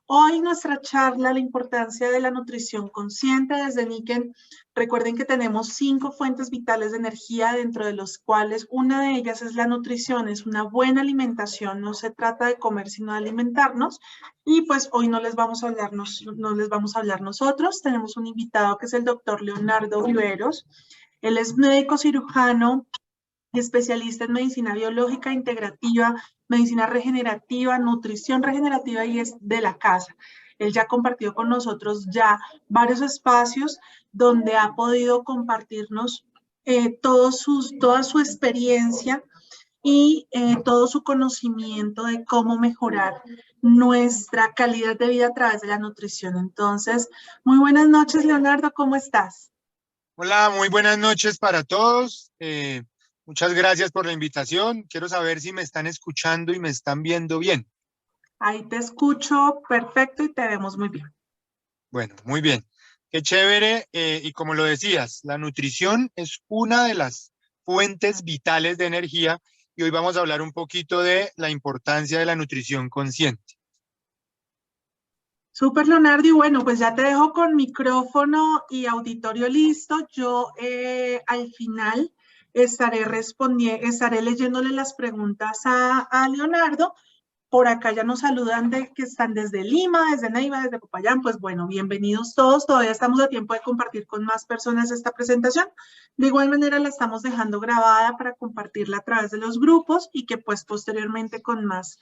Hoy nuestra charla, la importancia de la nutrición consciente desde Niken. Recuerden que tenemos 5 fuentes vitales de energía, dentro de los cuales una de ellas es la nutrición, es una buena alimentación. No se trata de comer, sino de alimentarnos. Y pues hoy no les vamos a hablar, no les vamos a hablar nosotros. Tenemos un invitado que es el doctor Leonardo Viveros. Él es médico cirujano y especialista en medicina biológica integrativa, medicina regenerativa, nutrición regenerativa, y es de la casa. Él ya ha compartido con nosotros ya varios espacios donde ha podido compartirnos toda su experiencia y todo su conocimiento de cómo mejorar nuestra calidad de vida a través de la nutrición. Entonces, muy buenas noches, Leonardo, ¿cómo estás? Hola, muy buenas noches para todos. Muchas gracias por la invitación. Quiero saber si me están escuchando y me están viendo bien. Ahí te escucho perfecto y te vemos muy bien. Bueno, muy bien. Qué chévere. Y como lo decías, la nutrición es una de las fuentes vitales de energía y hoy vamos a hablar un poquito de la importancia de la nutrición consciente. Súper, Leonardo, y bueno, pues ya te dejo con micrófono y auditorio listo. Yo al final estaré leyéndole las preguntas a Leonardo. Por acá ya nos saludan de que están desde Lima, desde Neiva, desde Popayán. Pues bueno, bienvenidos todos. Todavía estamos a tiempo de compartir con más personas esta presentación. De igual manera la estamos dejando grabada para compartirla a través de los grupos y que pues posteriormente con más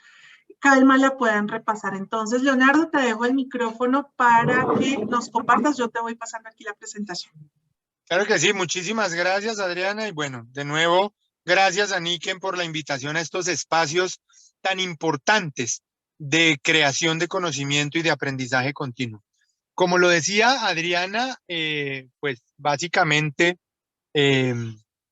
calma la puedan repasar. Entonces, Leonardo, te dejo el micrófono para que nos compartas. Yo te voy pasando aquí la presentación. Claro que sí, muchísimas gracias, Adriana. Y bueno, de nuevo, gracias a Niken por la invitación a estos espacios tan importantes de creación de conocimiento y de aprendizaje continuo. Como lo decía Adriana, pues básicamente eh,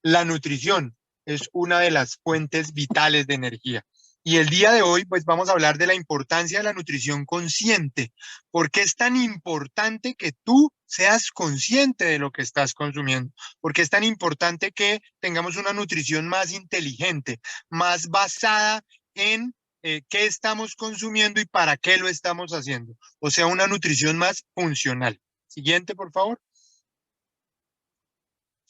la nutrición es una de las fuentes vitales de energía. Y el día de hoy, pues vamos a hablar de la importancia de la nutrición consciente. ¿Por qué es tan importante que tú seas consciente de lo que estás consumiendo? Porque es tan importante que tengamos una nutrición más inteligente, más basada en qué estamos consumiendo y para qué lo estamos haciendo. O sea, una nutrición más funcional. Siguiente, por favor.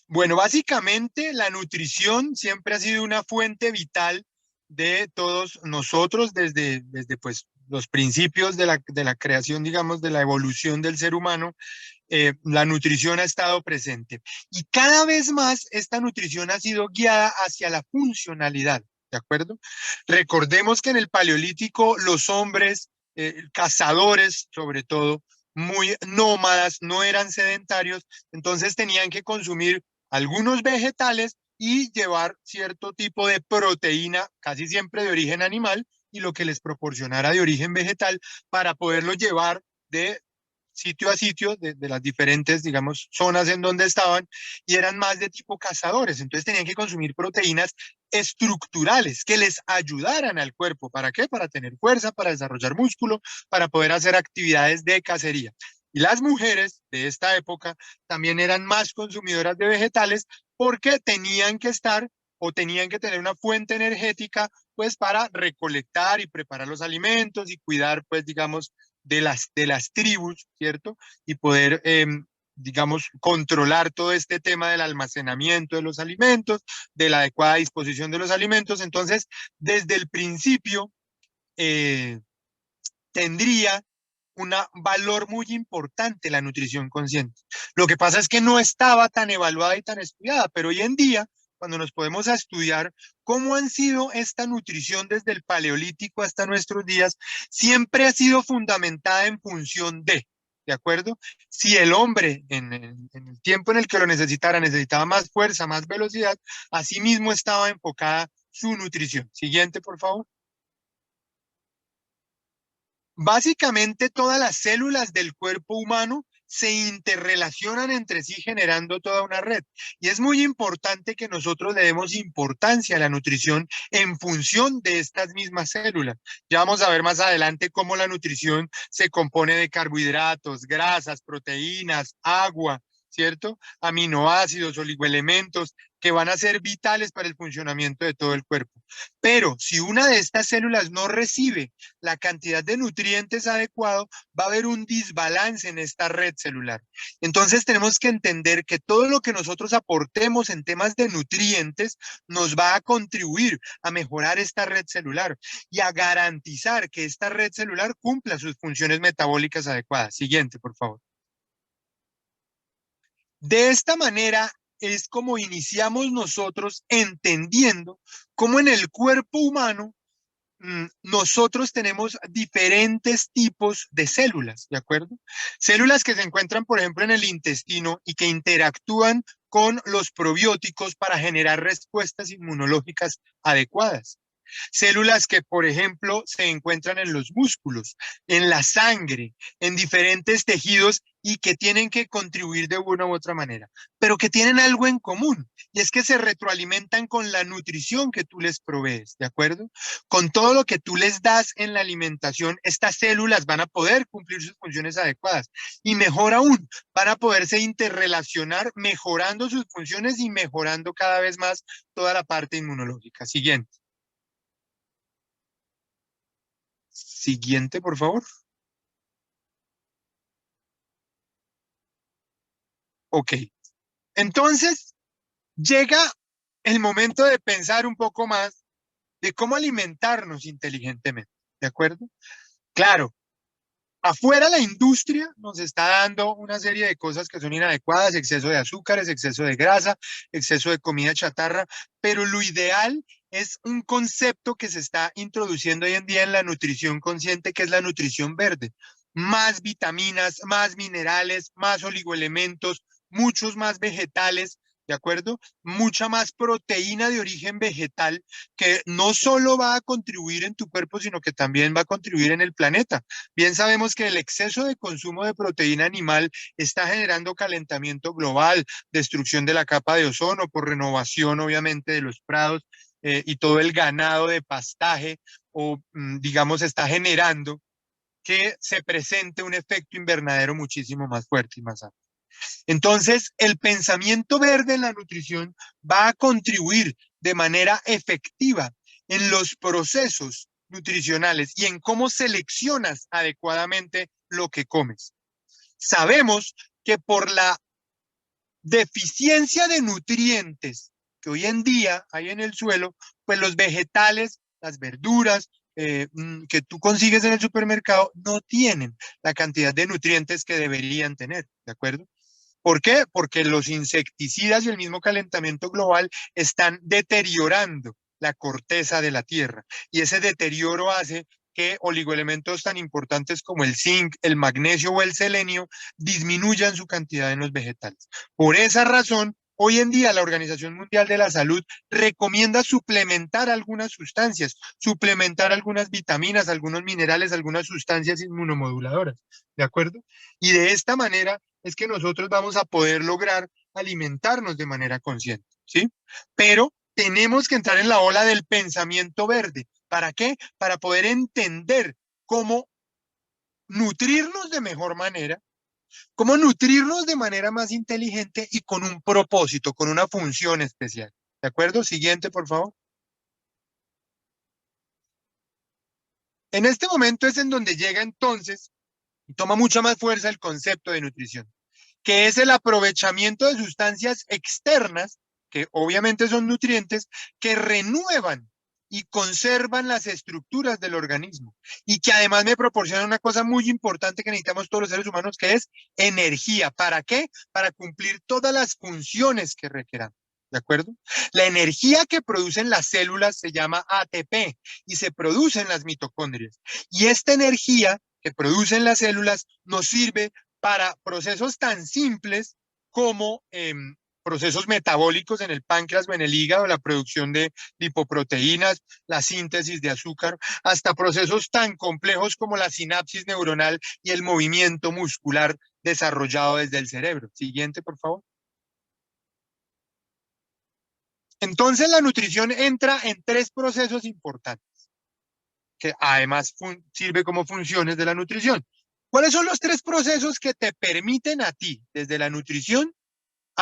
Bueno, básicamente la nutrición siempre ha sido una fuente vital de todos nosotros desde pues, los principios de la creación, digamos, de la evolución del ser humano. La nutrición ha estado presente. Y cada vez más esta nutrición ha sido guiada hacia la funcionalidad, ¿de acuerdo? Recordemos que en el Paleolítico los hombres, cazadores sobre todo, muy nómadas, no eran sedentarios, entonces tenían que consumir algunos vegetales y llevar cierto tipo de proteína, casi siempre de origen animal, y lo que les proporcionara de origen vegetal para poderlo llevar de sitio a sitio de las diferentes, digamos, zonas en donde estaban, y eran más de tipo cazadores. Entonces tenían que consumir proteínas estructurales que les ayudaran al cuerpo. ¿Para qué? Para tener fuerza, para desarrollar músculo, para poder hacer actividades de cacería. Y las mujeres de esta época también eran más consumidoras de vegetales porque tenían que estar o tenían que tener una fuente energética pues para recolectar y preparar los alimentos y cuidar pues digamos de las tribus, ¿cierto? Y poder, digamos, controlar todo este tema del almacenamiento de los alimentos, de la adecuada disposición de los alimentos. Entonces, desde el principio, eh, tendría un valor muy importante la nutrición consciente. Lo que pasa es que no estaba tan evaluada y tan estudiada, pero hoy en día, cuando nos podemos a estudiar cómo han sido esta nutrición desde el Paleolítico hasta nuestros días, siempre ha sido fundamentada en función ¿de acuerdo? Si el hombre en el tiempo en el que lo necesitaba más fuerza, más velocidad, asimismo estaba enfocada su nutrición. Siguiente, por favor. Básicamente todas las células del cuerpo humano se interrelacionan entre sí generando toda una red. Y es muy importante que nosotros le demos importancia a la nutrición en función de estas mismas células. Ya vamos a ver más adelante cómo la nutrición se compone de carbohidratos, grasas, proteínas, agua, ¿cierto? Aminoácidos, oligoelementos, que van a ser vitales para el funcionamiento de todo el cuerpo. Pero si una de estas células no recibe la cantidad de nutrientes adecuado, va a haber un desbalance en esta red celular. Entonces tenemos que entender que todo lo que nosotros aportemos en temas de nutrientes nos va a contribuir a mejorar esta red celular y a garantizar que esta red celular cumpla sus funciones metabólicas adecuadas. Siguiente, por favor. De esta manera es como iniciamos nosotros entendiendo cómo en el cuerpo humano nosotros tenemos diferentes tipos de células, ¿de acuerdo? Células que se encuentran, por ejemplo, en el intestino y que interactúan con los probióticos para generar respuestas inmunológicas adecuadas. Células que, por ejemplo, se encuentran en los músculos, en la sangre, en diferentes tejidos y que tienen que contribuir de una u otra manera, pero que tienen algo en común, y es que se retroalimentan con la nutrición que tú les provees, ¿de acuerdo? Con todo lo que tú les das en la alimentación, estas células van a poder cumplir sus funciones adecuadas, y mejor aún, van a poderse interrelacionar mejorando sus funciones y mejorando cada vez más toda la parte inmunológica. Siguiente. Siguiente, por favor. Ok. Entonces, llega el momento de pensar un poco más de cómo alimentarnos inteligentemente, ¿de acuerdo? Claro, afuera la industria nos está dando una serie de cosas que son inadecuadas, exceso de azúcares, exceso de grasa, exceso de comida chatarra, pero lo ideal es un concepto que se está introduciendo hoy en día en la nutrición consciente, que es la nutrición verde. Más vitaminas, más minerales, más oligoelementos, muchos más vegetales, ¿de acuerdo? Mucha más proteína de origen vegetal que no solo va a contribuir en tu cuerpo, sino que también va a contribuir en el planeta. Bien sabemos que el exceso de consumo de proteína animal está generando calentamiento global, destrucción de la capa de ozono por renovación, obviamente, de los prados y todo el ganado de pastaje, o digamos, está generando que se presente un efecto invernadero muchísimo más fuerte y más amplio. Entonces, el pensamiento verde en la nutrición va a contribuir de manera efectiva en los procesos nutricionales y en cómo seleccionas adecuadamente lo que comes. Sabemos que por la deficiencia de nutrientes que hoy en día hay en el suelo, pues los vegetales, las verduras que tú consigues en el supermercado no tienen la cantidad de nutrientes que deberían tener, ¿de acuerdo? ¿Por qué? Porque los insecticidas y el mismo calentamiento global están deteriorando la corteza de la tierra y ese deterioro hace que oligoelementos tan importantes como el zinc, el magnesio o el selenio disminuyan su cantidad en los vegetales. Por esa razón, hoy en día la Organización Mundial de la Salud recomienda suplementar algunas sustancias, suplementar algunas vitaminas, algunos minerales, algunas sustancias inmunomoduladoras, ¿de acuerdo? Y de esta manera es que nosotros vamos a poder lograr alimentarnos de manera consciente, ¿sí? Pero tenemos que entrar en la ola del pensamiento verde. ¿Para qué? Para poder entender cómo nutrirnos de mejor manera, cómo nutrirnos de manera más inteligente y con un propósito, con una función especial. ¿De acuerdo? Siguiente, por favor. En este momento es en donde llega entonces y toma mucha más fuerza el concepto de nutrición, que es el aprovechamiento de sustancias externas, que obviamente son nutrientes, que renuevan y conservan las estructuras del organismo y que además me proporcionan una cosa muy importante que necesitamos todos los seres humanos, que es energía. ¿Para qué? Para cumplir todas las funciones que requeran. ¿De acuerdo? La energía que producen las células se llama ATP y se produce en las mitocondrias. Y esta energía que producen las células nos sirve para procesos tan simples como procesos metabólicos en el páncreas o en el hígado, la producción de lipoproteínas, la síntesis de azúcar, hasta procesos tan complejos como la sinapsis neuronal y el movimiento muscular desarrollado desde el cerebro. Siguiente, por favor. Entonces la nutrición entra en tres procesos importantes, que además sirve como funciones de la nutrición. ¿Cuáles son los tres procesos que te permiten a ti, desde la nutrición,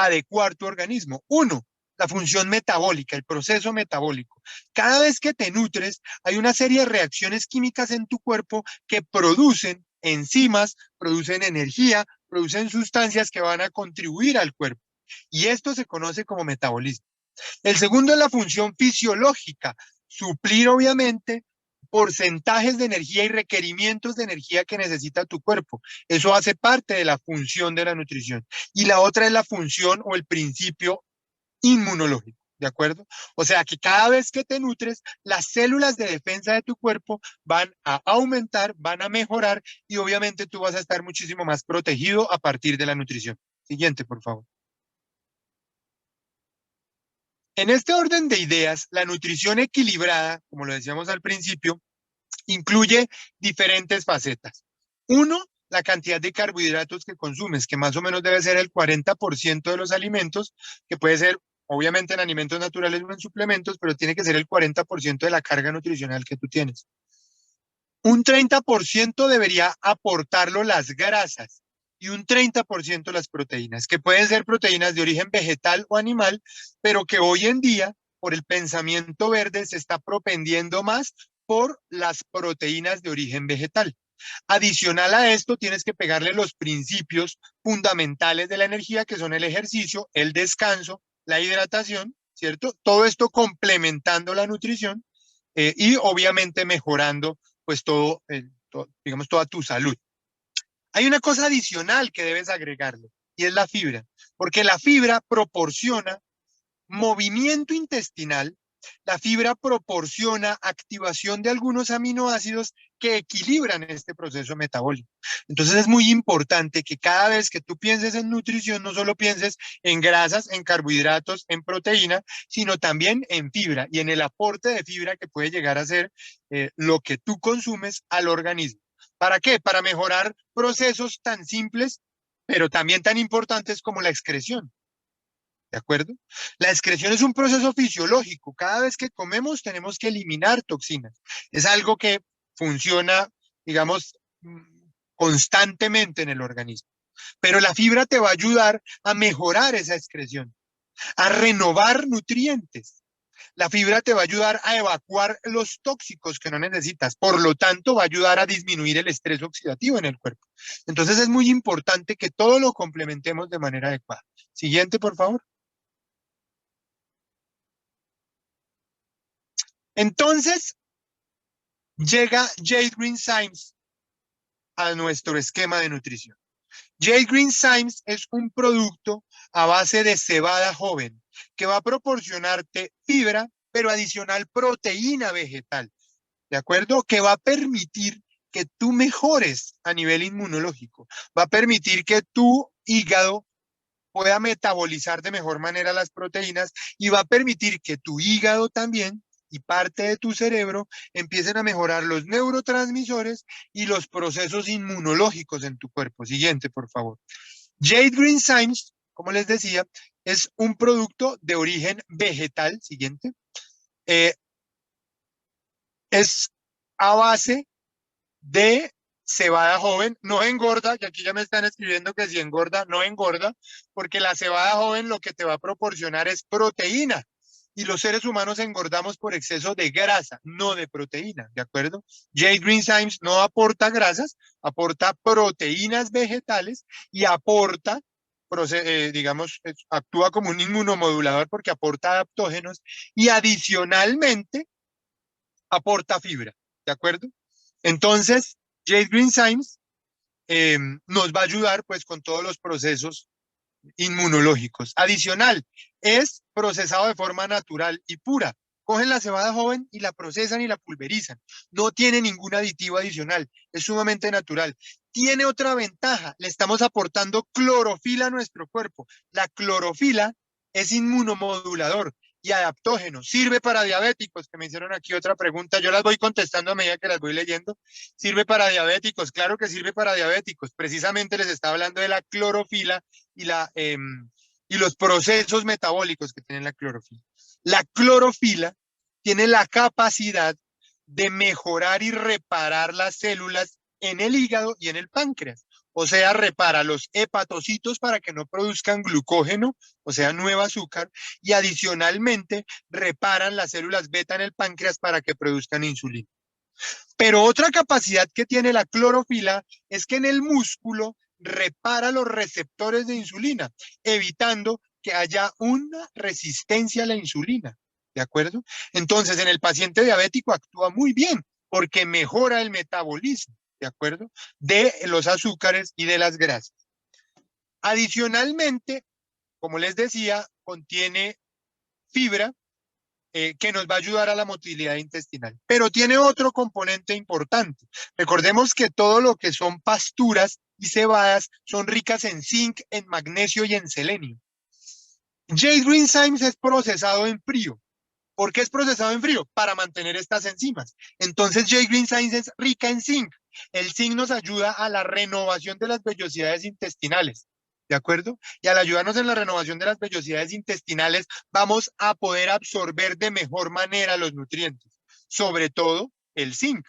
adecuar tu organismo. Uno, la función metabólica, el proceso metabólico. Cada vez que te nutres, hay una serie de reacciones químicas en tu cuerpo que producen enzimas, producen energía, producen sustancias que van a contribuir al cuerpo. Y esto se conoce como metabolismo. El segundo es la función fisiológica, suplir obviamente porcentajes de energía y requerimientos de energía que necesita tu cuerpo. Eso hace parte de la función de la nutrición. Y la otra es la función o el principio inmunológico, ¿de acuerdo? O sea que cada vez que te nutres, las células de defensa de tu cuerpo van a aumentar, van a mejorar y obviamente tú vas a estar muchísimo más protegido a partir de la nutrición. Siguiente, por favor. En este orden de ideas, la nutrición equilibrada, como lo decíamos al principio, incluye diferentes facetas. Uno, la cantidad de carbohidratos que consumes, que más o menos debe ser el 40% de los alimentos, que puede ser obviamente en alimentos naturales o en suplementos, pero tiene que ser el 40% de la carga nutricional que tú tienes. Un 30% debería aportarlo las grasas y un 30% las proteínas, que pueden ser proteínas de origen vegetal o animal, pero que hoy en día, por el pensamiento verde, se está propendiendo más por las proteínas de origen vegetal. Adicional a esto, tienes que pegarle los principios fundamentales de la energía, que son el ejercicio, el descanso, la hidratación, ¿cierto? Todo esto complementando la nutrición y obviamente mejorando pues todo, digamos, toda tu salud. Hay una cosa adicional que debes agregarle y es la fibra, porque la fibra proporciona movimiento intestinal, la fibra proporciona activación de algunos aminoácidos que equilibran este proceso metabólico. Entonces es muy importante que cada vez que tú pienses en nutrición, no solo pienses en grasas, en carbohidratos, en proteína, sino también en fibra y en el aporte de fibra que puede llegar a ser lo que tú consumes al organismo. ¿Para qué? Para mejorar procesos tan simples, pero también tan importantes como la excreción. ¿De acuerdo? La excreción es un proceso fisiológico. Cada vez que comemos tenemos que eliminar toxinas. Es algo que funciona, digamos, constantemente en el organismo. Pero la fibra te va a ayudar a mejorar esa excreción, a renovar nutrientes. La fibra te va a ayudar a evacuar los tóxicos que no necesitas. Por lo tanto, va a ayudar a disminuir el estrés oxidativo en el cuerpo. Entonces es muy importante que todo lo complementemos de manera adecuada. Siguiente, por favor. Entonces, llega Jade Green Symes a nuestro esquema de nutrición. Jade Green Symes es un producto a base de cebada joven que va a proporcionarte fibra, pero adicional proteína vegetal, ¿de acuerdo? Que va a permitir que tú mejores a nivel inmunológico, va a permitir que tu hígado pueda metabolizar de mejor manera las proteínas y va a permitir que tu hígado también y parte de tu cerebro empiecen a mejorar los neurotransmisores y los procesos inmunológicos en tu cuerpo. Siguiente, por favor. Jade Green Symes, como les decía, es un producto de origen vegetal. Siguiente. Es a base de cebada joven, no engorda, que aquí ya me están escribiendo que si engorda, no engorda, porque la cebada joven lo que te va a proporcionar es proteína. Y los seres humanos engordamos por exceso de grasa, no de proteína, ¿de acuerdo? Jade Green Symes no aporta grasas, aporta proteínas vegetales y aporta, digamos, actúa como un inmunomodulador porque aporta adaptógenos y adicionalmente aporta fibra, ¿de acuerdo? Entonces, Jade Green Symes nos va a ayudar pues con todos los procesos inmunológicos. Adicional, es procesado de forma natural y pura. Cogen la cebada joven y la procesan y la pulverizan. No tiene ningún aditivo adicional. Es sumamente natural. Tiene otra ventaja. Le estamos aportando clorofila a nuestro cuerpo. La clorofila es inmunomodulador y adaptógeno. Sirve para diabéticos, que me hicieron aquí otra pregunta. Yo las voy contestando a medida que las voy leyendo. Sirve para diabéticos. Claro que sirve para diabéticos. Precisamente les estaba hablando de la clorofila y los procesos metabólicos que tiene la clorofila. La clorofila tiene la capacidad de mejorar y reparar las células en el hígado y en el páncreas. o sea, repara los hepatocitos para que no produzcan glucógeno, o sea, nuevo azúcar, y adicionalmente reparan las células beta en el páncreas para que produzcan insulina. Pero otra capacidad que tiene la clorofila es que en el músculo repara los receptores de insulina, evitando que haya una resistencia a la insulina, ¿de acuerdo? Entonces, en el paciente diabético actúa muy bien porque mejora el metabolismo, ¿de acuerdo? De los azúcares y de las grasas. Adicionalmente, como les decía, contiene fibra, que nos va a ayudar a la motilidad intestinal. Pero tiene otro componente importante. Recordemos que todo lo que son pasturas y cebadas son ricas en zinc, en magnesio y en selenio. J-Green Symes es procesado en frío. ¿Por qué es procesado en frío? Para mantener estas enzimas. Entonces, J-Green Symes es rica en zinc. El zinc nos ayuda a la renovación de las vellosidades intestinales. ¿De acuerdo? Y al ayudarnos en la renovación de las vellosidades intestinales, vamos a poder absorber de mejor manera los nutrientes, sobre todo el zinc.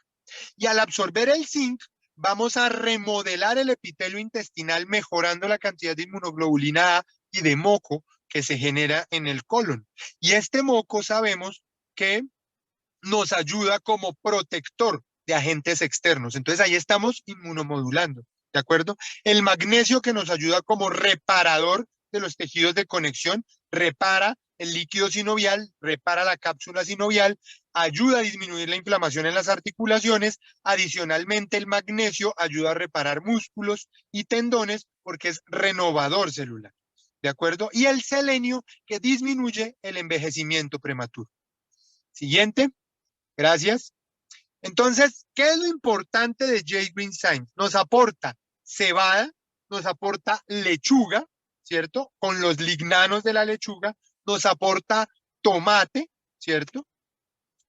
Y al absorber el zinc, vamos a remodelar el epitelio intestinal, mejorando la cantidad de inmunoglobulina A y de moco que se genera en el colon. Y este moco sabemos que nos ayuda como protector de agentes externos. Entonces ahí estamos inmunomodulando, ¿de acuerdo? El magnesio, que nos ayuda como reparador de los tejidos de conexión, repara el líquido sinovial, repara la cápsula sinovial, ayuda a disminuir la inflamación en las articulaciones. Adicionalmente, el magnesio ayuda a reparar músculos y tendones porque es renovador celular, ¿de acuerdo? Y el selenio, que disminuye el envejecimiento prematuro. Siguiente. Gracias. Entonces, ¿qué es lo importante de J-Green Symes? Nos aporta cebada, nos aporta lechuga, ¿cierto? Con los lignanos de la lechuga, nos aporta tomate, ¿cierto?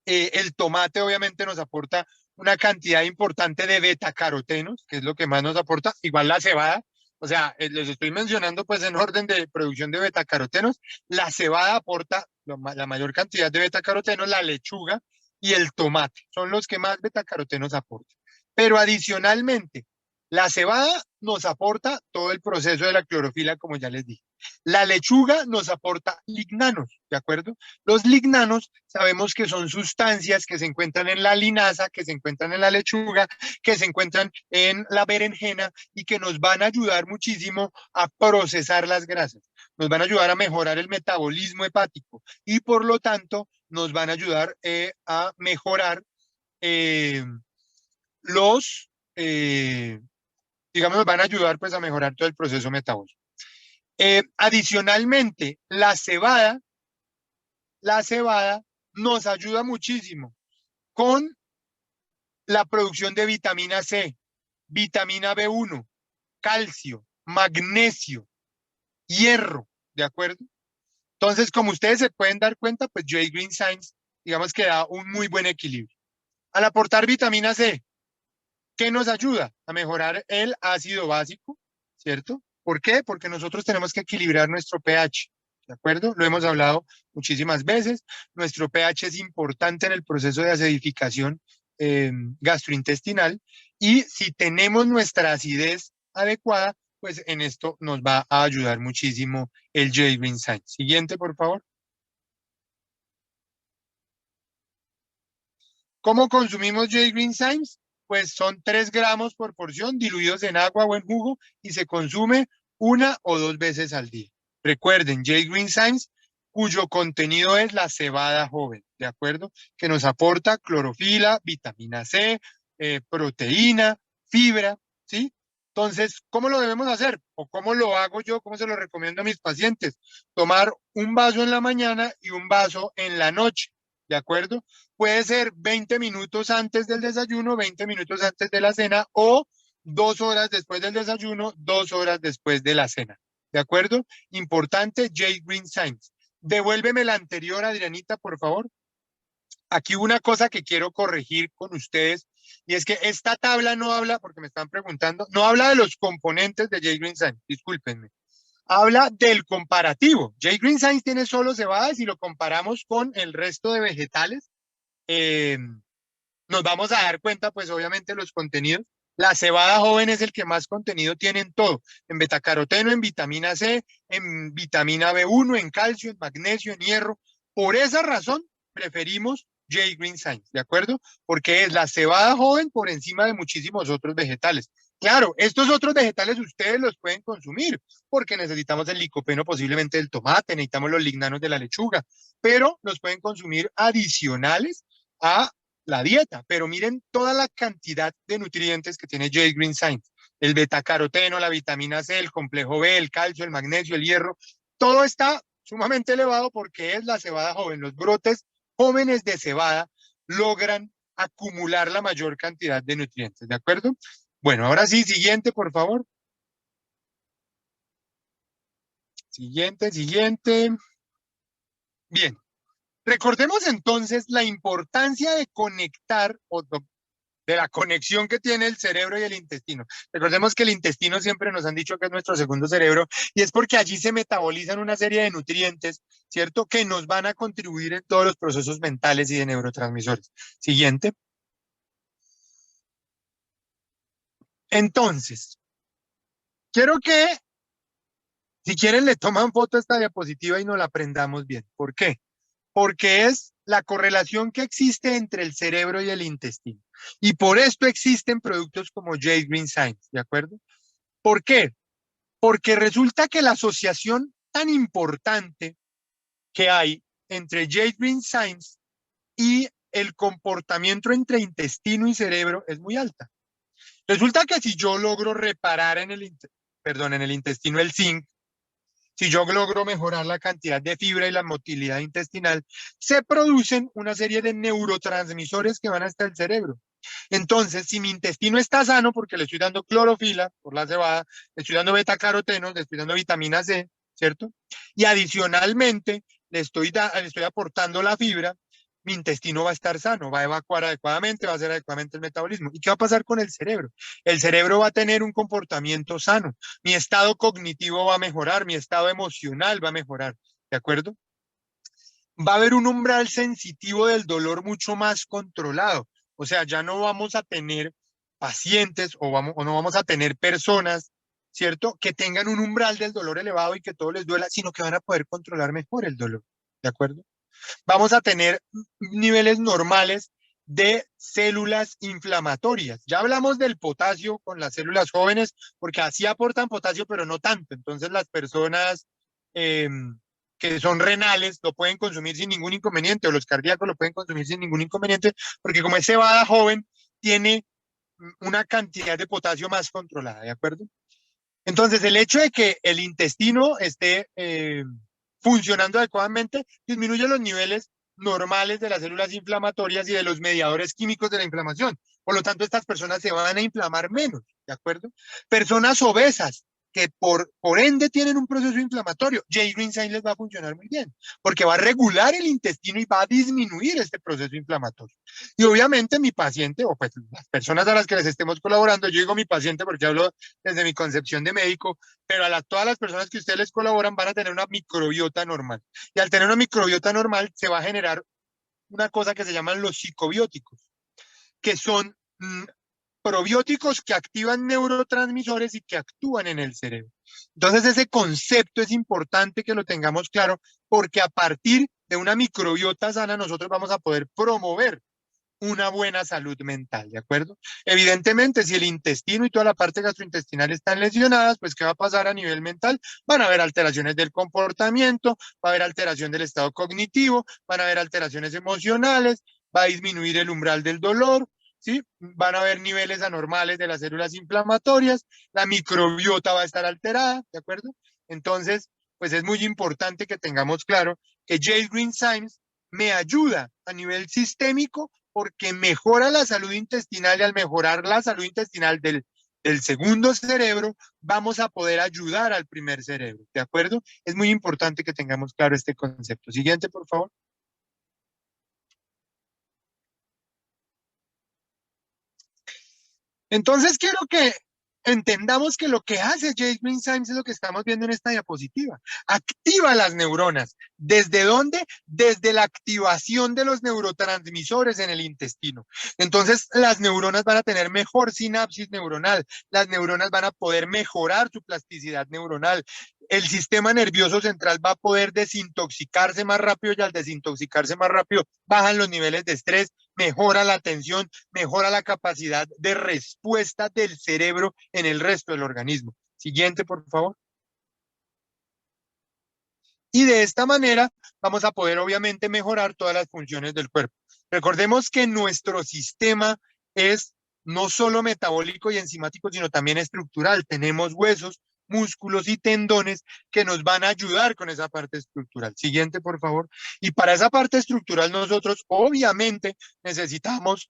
El tomate obviamente nos aporta una cantidad importante de betacarotenos, que es lo que más nos aporta, igual la cebada. O sea, les estoy mencionando pues en orden de producción de betacarotenos. La cebada aporta la mayor cantidad de betacarotenos, la lechuga y el tomate son los que más betacarotenos aportan. Pero adicionalmente, la cebada nos aporta todo el proceso de la clorofila, como ya les dije. La lechuga nos aporta lignanos, ¿de acuerdo? Los lignanos sabemos que son sustancias que se encuentran en la linaza, que se encuentran en la lechuga, que se encuentran en la berenjena y que nos van a ayudar muchísimo a procesar las grasas. Nos van a ayudar a mejorar el metabolismo hepático y por lo tanto nos van a ayudar a mejorar digamos, nos van a ayudar pues a mejorar todo el proceso metabólico. Adicionalmente, la cebada nos ayuda muchísimo con la producción de vitamina C, vitamina B1, calcio, magnesio, hierro, ¿de acuerdo? Entonces, como ustedes se pueden dar cuenta, pues J-Green Symes, digamos que da un muy buen equilibrio. Al aportar vitamina C, ¿qué nos ayuda? A mejorar el ácido básico, ¿cierto? ¿Por qué? Porque nosotros tenemos que equilibrar nuestro pH, ¿de acuerdo? Lo hemos hablado muchísimas veces. Nuestro pH es importante en el proceso de acidificación gastrointestinal y si tenemos nuestra acidez adecuada, pues en esto nos va a ayudar muchísimo el J-Green Symes. Siguiente, por favor. ¿Cómo consumimos J-Green Symes? Pues son 3 gramos por porción diluidos en agua o en jugo y se consume 1 o 2 veces al día. Recuerden, J-Green Symes, cuyo contenido es la cebada joven, ¿de acuerdo? Que nos aporta clorofila, vitamina C, proteína, fibra, ¿sí? Entonces, ¿cómo lo debemos hacer? ¿O cómo lo hago yo? ¿Cómo se lo recomiendo a mis pacientes? Tomar un vaso en la mañana y un vaso en la noche, ¿de acuerdo? Puede ser 20 minutos antes del desayuno, 20 minutos antes de la cena o 2 horas después del desayuno, 2 horas después de la cena. ¿De acuerdo? Importante, J-Green Symes. Devuélveme la anterior, Adrianita, por favor. Aquí una cosa que quiero corregir con ustedes y es que esta tabla no habla, porque me están preguntando, no habla de los componentes de J-Green Symes, discúlpenme. Habla del comparativo. J-Green Symes tiene solo cebada y si lo comparamos con el resto de vegetales, nos vamos a dar cuenta, pues obviamente los contenidos La cebada joven es el que más contenido tiene en todo, en betacaroteno, en vitamina C, en vitamina B1, en calcio, en magnesio, en hierro. Por esa razón, preferimos J. Green Science, ¿de acuerdo? Porque es la cebada joven por encima de muchísimos otros vegetales. Claro, estos otros vegetales ustedes los pueden consumir, porque necesitamos el licopeno posiblemente del tomate, necesitamos los lignanos de la lechuga, pero los pueden consumir adicionales a la dieta, pero miren toda la cantidad de nutrientes que tiene J. Green Science, el betacaroteno, la vitamina C, el complejo B, el calcio, el magnesio, el hierro, todo está sumamente elevado porque es la cebada joven. Los brotes jóvenes de cebada logran acumular la mayor cantidad de nutrientes, ¿de acuerdo? Bueno, ahora sí, siguiente, por favor. Siguiente. Bien, recordemos entonces la importancia de conectar o de la conexión que tiene el cerebro y el intestino. Recordemos que el intestino siempre nos han dicho que es nuestro segundo cerebro y es porque allí se metabolizan una serie de nutrientes, ¿cierto? Que nos van a contribuir en todos los procesos mentales y de neurotransmisores. Siguiente. Entonces, quiero que, si quieren, le toman foto a esta diapositiva y nos la aprendamos bien. ¿Por qué? Porque es la correlación que existe entre el cerebro y el intestino. Y por esto existen productos como J. Green Science, ¿de acuerdo? ¿Por qué? Porque resulta que la asociación tan importante que hay entre J. Green Science y el comportamiento entre intestino y cerebro es muy alta. Resulta que si yo logro reparar en el intestino el zinc, si yo logro mejorar la cantidad de fibra y la motilidad intestinal, se producen una serie de neurotransmisores que van hasta el cerebro. Entonces, si mi intestino está sano, porque le estoy dando clorofila por la cebada, le estoy dando betacaroteno, le estoy dando vitamina C, ¿cierto? Y adicionalmente le estoy aportando la fibra, mi intestino va a estar sano, va a evacuar adecuadamente, va a hacer adecuadamente el metabolismo. ¿Y qué va a pasar con el cerebro? El cerebro va a tener un comportamiento sano, mi estado cognitivo va a mejorar, mi estado emocional va a mejorar, ¿de acuerdo? Va a haber un umbral sensitivo del dolor mucho más controlado. O sea, ya no vamos a tener pacientes o no vamos a tener personas, ¿cierto? Que tengan un umbral del dolor elevado y que todo les duela, sino que van a poder controlar mejor el dolor, ¿de acuerdo? Vamos a tener niveles normales de células inflamatorias. Ya hablamos del potasio con las células jóvenes, porque así aportan potasio, pero no tanto. Entonces las personas que son renales lo pueden consumir sin ningún inconveniente, o los cardíacos lo pueden consumir sin ningún inconveniente, porque como es cebada joven, tiene una cantidad de potasio más controlada, ¿de acuerdo? Entonces, el hecho de que el intestino esté funcionando adecuadamente disminuye los niveles normales de las células inflamatorias y de los mediadores químicos de la inflamación. Por lo tanto, estas personas se van a inflamar menos, ¿de acuerdo? Personas obesas que por ende tienen un proceso inflamatorio, J. Green Science les va a funcionar muy bien, porque va a regular el intestino y va a disminuir este proceso inflamatorio. Y obviamente mi paciente, o pues las personas a las que les estemos colaborando, yo digo mi paciente porque hablo desde mi concepción de médico, pero todas las personas que ustedes les colaboran van a tener una microbiota normal. Y al tener una microbiota normal se va a generar una cosa que se llaman los psicobióticos, que son probióticos que activan neurotransmisores y que actúan en el cerebro. Entonces ese concepto es importante que lo tengamos claro porque a partir de una microbiota sana nosotros vamos a poder promover una buena salud mental, ¿de acuerdo? Evidentemente, si el intestino y toda la parte gastrointestinal están lesionadas, pues ¿qué va a pasar a nivel mental? Van a haber alteraciones del comportamiento, va a haber alteración del estado cognitivo, van a haber alteraciones emocionales, va a disminuir el umbral del dolor, ¿sí? Van a haber niveles anormales de las células inflamatorias, la microbiota va a estar alterada, ¿de acuerdo? Entonces, pues es muy importante que tengamos claro que J. Green Science me ayuda a nivel sistémico porque mejora la salud intestinal y al mejorar la salud intestinal del segundo cerebro, vamos a poder ayudar al primer cerebro, ¿de acuerdo? Es muy importante que tengamos claro este concepto. Siguiente, por favor. Entonces, quiero que Entendamos que lo que hace J. Green Symes es lo que estamos viendo en esta diapositiva. Activa las neuronas. ¿Desde dónde? Desde la activación de los neurotransmisores en el intestino. Entonces, las neuronas van a tener mejor sinapsis neuronal. Las neuronas van a poder mejorar su plasticidad neuronal. El sistema nervioso central va a poder desintoxicarse más rápido y al desintoxicarse más rápido bajan los niveles de estrés, mejora la atención, mejora la capacidad de respuesta del cerebro en el resto del organismo. Siguiente, por favor. Y de esta manera vamos a poder obviamente mejorar todas las funciones del cuerpo. Recordemos que nuestro sistema es no solo metabólico y enzimático, sino también estructural. Tenemos huesos, músculos y tendones que nos van a ayudar con esa parte estructural. Siguiente, por favor. Y para esa parte estructural nosotros obviamente necesitamos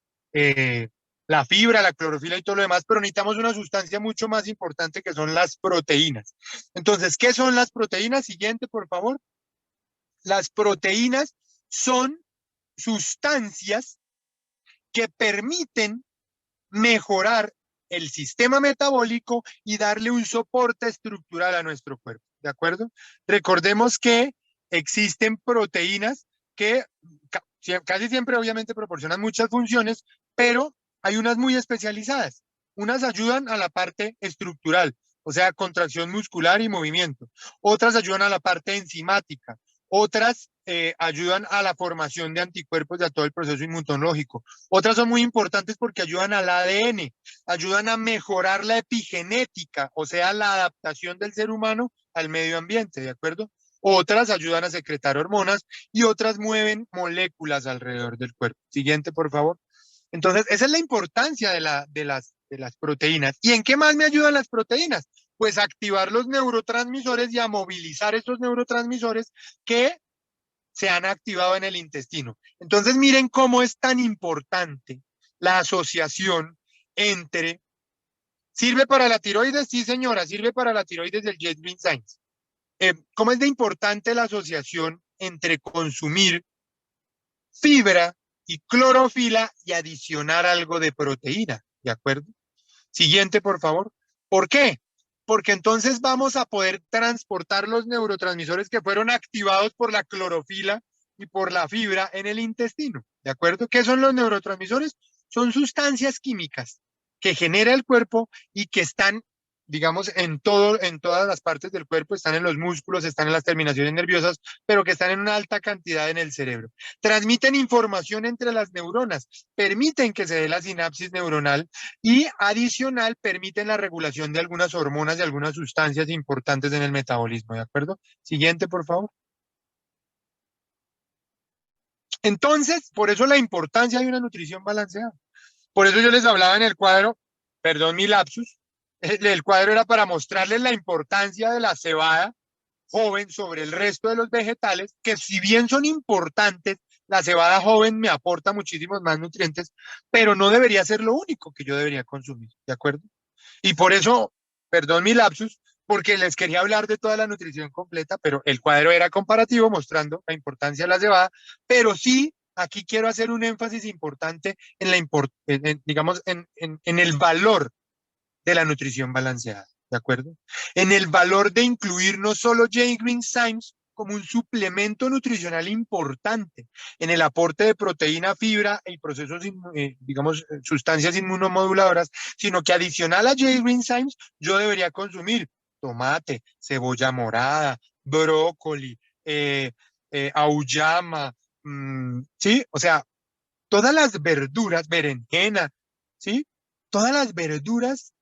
la fibra, la clorofila y todo lo demás, pero necesitamos una sustancia mucho más importante que son las proteínas. Entonces, ¿qué son las proteínas? Siguiente, por favor. Las proteínas son sustancias que permiten mejorar el sistema metabólico y darle un soporte estructural a nuestro cuerpo, ¿de acuerdo? Recordemos que existen proteínas que casi siempre obviamente proporcionan muchas funciones, pero hay unas muy especializadas. Unas ayudan a la parte estructural, o sea, contracción muscular y movimiento. Otras ayudan a la parte enzimática. Otras ayudan a la formación de anticuerpos y a todo el proceso inmunológico. Otras son muy importantes porque ayudan al ADN, ayudan a mejorar la epigenética, o sea, la adaptación del ser humano al medio ambiente, ¿de acuerdo? Otras ayudan a secretar hormonas y otras mueven moléculas alrededor del cuerpo. Siguiente, por favor. Entonces, esa es la importancia de las proteínas. ¿Y en qué más me ayudan las proteínas? Pues a activar los neurotransmisores y a movilizar estos neurotransmisores que se han activado en el intestino. Entonces, miren cómo es tan importante la asociación entre... ¿Sirve para la tiroides? Sí, señora, sirve para la tiroides del Jet Green Science. ¿Cómo es de importante la asociación entre consumir fibra y clorofila y adicionar algo de proteína? ¿De acuerdo? Siguiente, por favor. ¿Por qué? Porque entonces vamos a poder transportar los neurotransmisores que fueron activados por la clorofila y por la fibra en el intestino. ¿De acuerdo? ¿Qué son los neurotransmisores? Son sustancias químicas que genera el cuerpo y que están, digamos, en todas las partes del cuerpo, están en los músculos, están en las terminaciones nerviosas, pero que están en una alta cantidad en el cerebro. Transmiten información entre las neuronas, permiten que se dé la sinapsis neuronal y adicional permiten la regulación de algunas hormonas y algunas sustancias importantes en el metabolismo, ¿de acuerdo? Siguiente, por favor. Entonces, por eso la importancia de una nutrición balanceada. Por eso yo les hablaba en el cuadro, perdón mi lapsus, el cuadro era para mostrarles la importancia de la cebada joven sobre el resto de los vegetales, que si bien son importantes, la cebada joven me aporta muchísimos más nutrientes, pero no debería ser lo único que yo debería consumir, ¿de acuerdo? Y por eso, perdón mi lapsus, porque les quería hablar de toda la nutrición completa, pero el cuadro era comparativo mostrando la importancia de la cebada, pero sí, aquí quiero hacer un énfasis importante en digamos, en el valor de la nutrición balanceada, ¿de acuerdo? En el valor de incluir no solo J. Green Symes como un suplemento nutricional importante en el aporte de proteína, fibra y procesos, digamos, sustancias inmunomoduladoras, sino que adicional a J. Green Symes, yo debería consumir tomate, cebolla morada, brócoli, auyama, ¿sí? O sea, todas las verduras, berenjena, ¿sí? Todas las verduras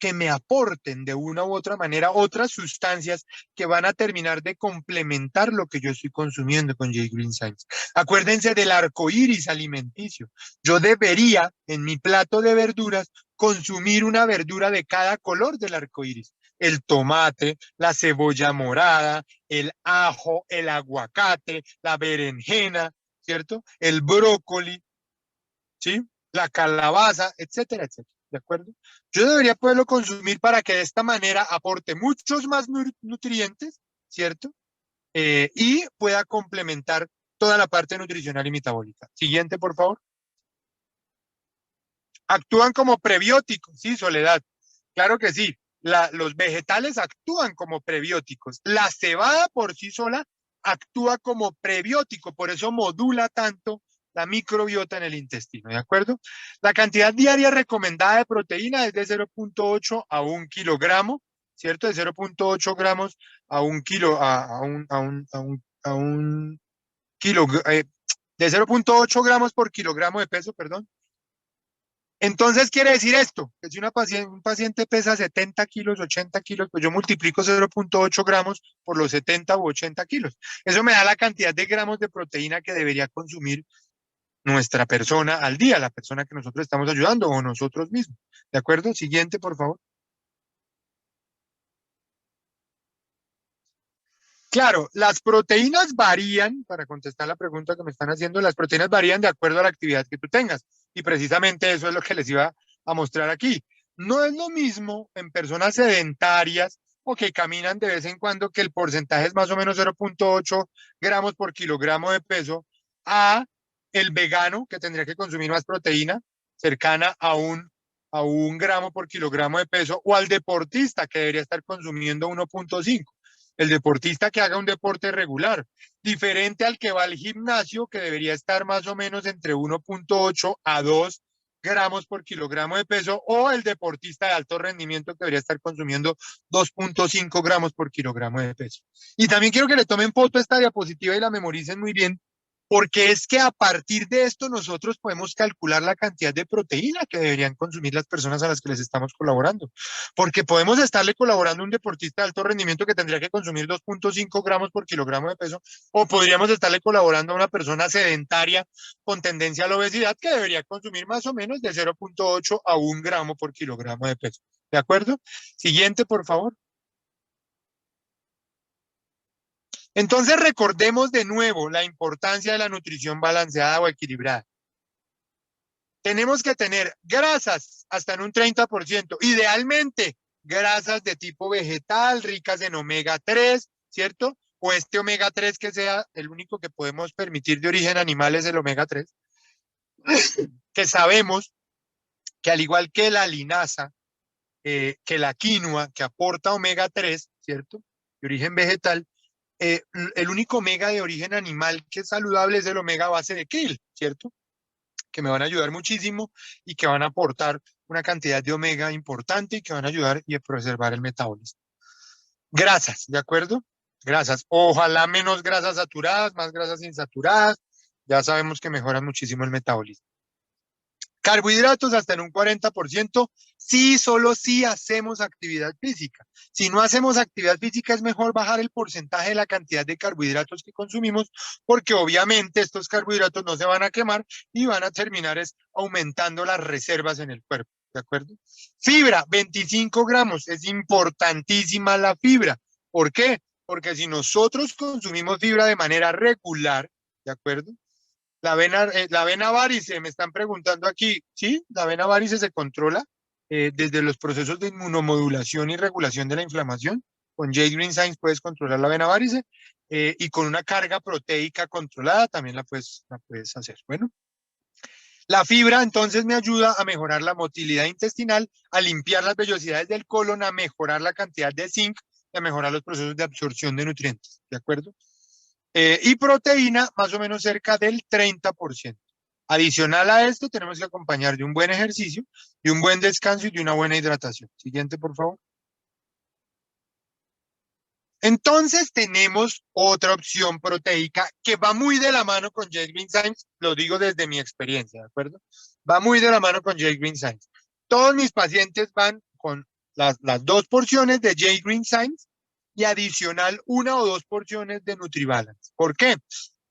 que me aporten de una u otra manera otras sustancias que van a terminar de complementar lo que yo estoy consumiendo con J. Green Science. Acuérdense del arco iris alimenticio. Yo debería, en mi plato de verduras, consumir una verdura de cada color del arco iris. El tomate, la cebolla morada, el ajo, el aguacate, la berenjena, ¿cierto? El brócoli, ¿sí? La calabaza, etcétera, etcétera. ¿De acuerdo? Yo debería poderlo consumir para que de esta manera aporte muchos más nutrientes, ¿cierto? Y pueda complementar toda la parte nutricional y metabólica. Siguiente, por favor. Actúan como prebióticos, ¿sí? Soledad. Claro que sí. Los vegetales actúan como prebióticos. La cebada por sí sola actúa como prebiótico, por eso modula tanto la microbiota en el intestino, ¿de acuerdo? La cantidad diaria recomendada de proteína es de 0.8 a 1 kilogramo, ¿cierto? De 0.8 gramos a 1 kilo, a un kilo, de 0.8 gramos por kilogramo de peso, perdón. Entonces quiere decir esto, que si un paciente pesa 70 kilos, 80 kilos, pues yo multiplico 0.8 gramos por los 70 u 80 kilos. Eso me da la cantidad de gramos de proteína que debería consumir nuestra persona al día, la persona que nosotros estamos ayudando o nosotros mismos. ¿De acuerdo? Siguiente, por favor. Claro, las proteínas varían, para contestar la pregunta que me están haciendo, las proteínas varían de acuerdo a la actividad que tú tengas. Y precisamente eso es lo que les iba a mostrar aquí. No es lo mismo en personas sedentarias o que caminan de vez en cuando, que el porcentaje es más o menos 0.8 gramos por kilogramo de peso, a el vegano, que tendría que consumir más proteína, cercana a un gramo por kilogramo de peso, o al deportista, que debería estar consumiendo 1.5. El deportista que haga un deporte regular, diferente al que va al gimnasio, que debería estar más o menos entre 1.8 a 2 gramos por kilogramo de peso, o el deportista de alto rendimiento, que debería estar consumiendo 2.5 gramos por kilogramo de peso. Y también quiero que le tomen foto a esta diapositiva y la memoricen muy bien, porque es que a partir de esto nosotros podemos calcular la cantidad de proteína que deberían consumir las personas a las que les estamos colaborando. Porque podemos estarle colaborando a un deportista de alto rendimiento que tendría que consumir 2.5 gramos por kilogramo de peso, o podríamos estarle colaborando a una persona sedentaria con tendencia a la obesidad, que debería consumir más o menos de 0.8 a 1 gramo por kilogramo de peso. ¿De acuerdo? Siguiente, por favor. Entonces recordemos de nuevo la importancia de la nutrición balanceada o equilibrada. Tenemos que tener grasas hasta en un 30%, idealmente grasas de tipo vegetal, ricas en omega 3, ¿cierto? O este omega 3 que sea el único que podemos permitir de origen animal es el omega 3, que sabemos que al igual que la linaza, que la quinoa, que aporta omega 3, ¿cierto? De origen vegetal, el único omega de origen animal que es saludable es el omega base de krill, ¿cierto? Que me van a ayudar muchísimo y que van a aportar una cantidad de omega importante y que van a ayudar y a preservar el metabolismo. Grasas, ¿de acuerdo? Grasas. Ojalá menos grasas saturadas, más grasas insaturadas. Ya sabemos que mejoran muchísimo el metabolismo. Carbohidratos hasta en un 40%, sí, solo si hacemos actividad física. Si no hacemos actividad física, es mejor bajar el porcentaje de la cantidad de carbohidratos que consumimos, porque obviamente estos carbohidratos no se van a quemar y van a terminar aumentando las reservas en el cuerpo. ¿De acuerdo? Fibra, 25 gramos. Es importantísima la fibra. ¿Por qué? Porque si nosotros consumimos fibra de manera regular, ¿de acuerdo? La vena varice, me están preguntando aquí, ¿sí? La vena varice se controla desde los procesos de inmunomodulación y regulación de la inflamación. Con J. Green Science puedes controlar la vena varice y con una carga proteica controlada también la puedes hacer. Bueno, la fibra entonces me ayuda a mejorar la motilidad intestinal, a limpiar las vellosidades del colon, a mejorar la cantidad de zinc y a mejorar los procesos de absorción de nutrientes. ¿De acuerdo? Y proteína más o menos cerca del 30%. Adicional a esto, tenemos que acompañar de un buen ejercicio, de un buen descanso y de una buena hidratación. Siguiente, por favor. Entonces tenemos otra opción proteica que va muy de la mano con J. Green Science, lo digo desde mi experiencia, ¿de acuerdo? Va muy de la mano con J. Green Science. Todos mis pacientes van con las 2 porciones de J. Green Science y adicional 1 o 2 porciones de NutriBalance. ¿Por qué?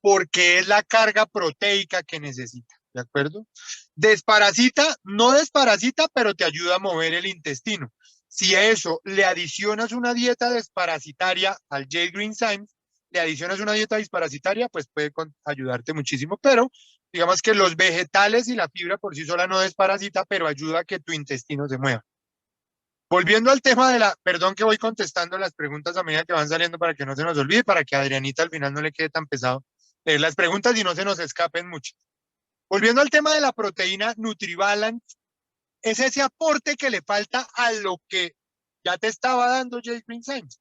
Porque es la carga proteica que necesita, ¿de acuerdo? Desparasita, no desparasita, pero te ayuda a mover el intestino. Si a eso le adicionas una dieta desparasitaria al J. Green Science, le adicionas una dieta desparasitaria, pues puede ayudarte muchísimo, pero digamos que los vegetales y la fibra por sí sola no desparasita, pero ayuda a que tu intestino se mueva. Volviendo al tema de perdón que voy contestando las preguntas a medida que van saliendo para que no se nos olvide, para que a Adrianita al final no le quede tan pesado leer las preguntas y no se nos escapen muchas. Volviendo al tema de la proteína NutriBalance, es ese aporte que le falta a lo que ya te estaba dando J. Green Symes.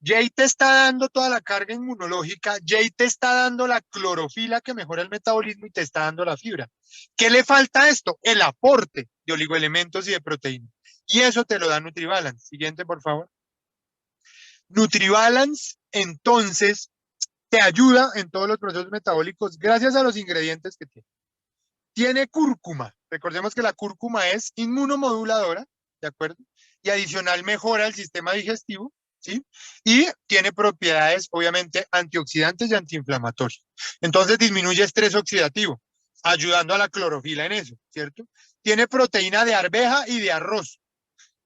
J te está dando toda la carga inmunológica, J te está dando la clorofila que mejora el metabolismo y te está dando la fibra. ¿Qué le falta a esto? El aporte de oligoelementos y de proteínas. Y eso te lo da NutriBalance. Siguiente, por favor. NutriBalance, entonces, te ayuda en todos los procesos metabólicos gracias a los ingredientes que tiene. Tiene cúrcuma. Recordemos que la cúrcuma es inmunomoduladora, ¿de acuerdo? Y adicional mejora el sistema digestivo, ¿sí? Y tiene propiedades, obviamente, antioxidantes y antiinflamatorias. Entonces disminuye estrés oxidativo, ayudando a la clorofila en eso, ¿cierto? Tiene proteína de arveja y de arroz,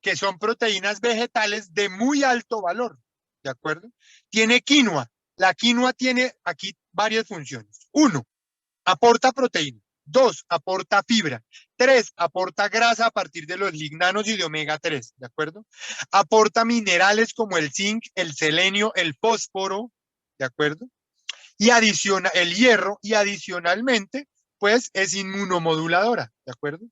que son proteínas vegetales de muy alto valor, ¿de acuerdo? Tiene quinoa. La quinoa tiene aquí varias funciones. 1, aporta proteína. 2, aporta fibra. 3, aporta grasa a partir de los lignanos y de omega 3, ¿de acuerdo? Aporta minerales como el zinc, el selenio, el fósforo, ¿de acuerdo? Y adiciona el hierro y adicionalmente, pues es inmunomoduladora, ¿de acuerdo?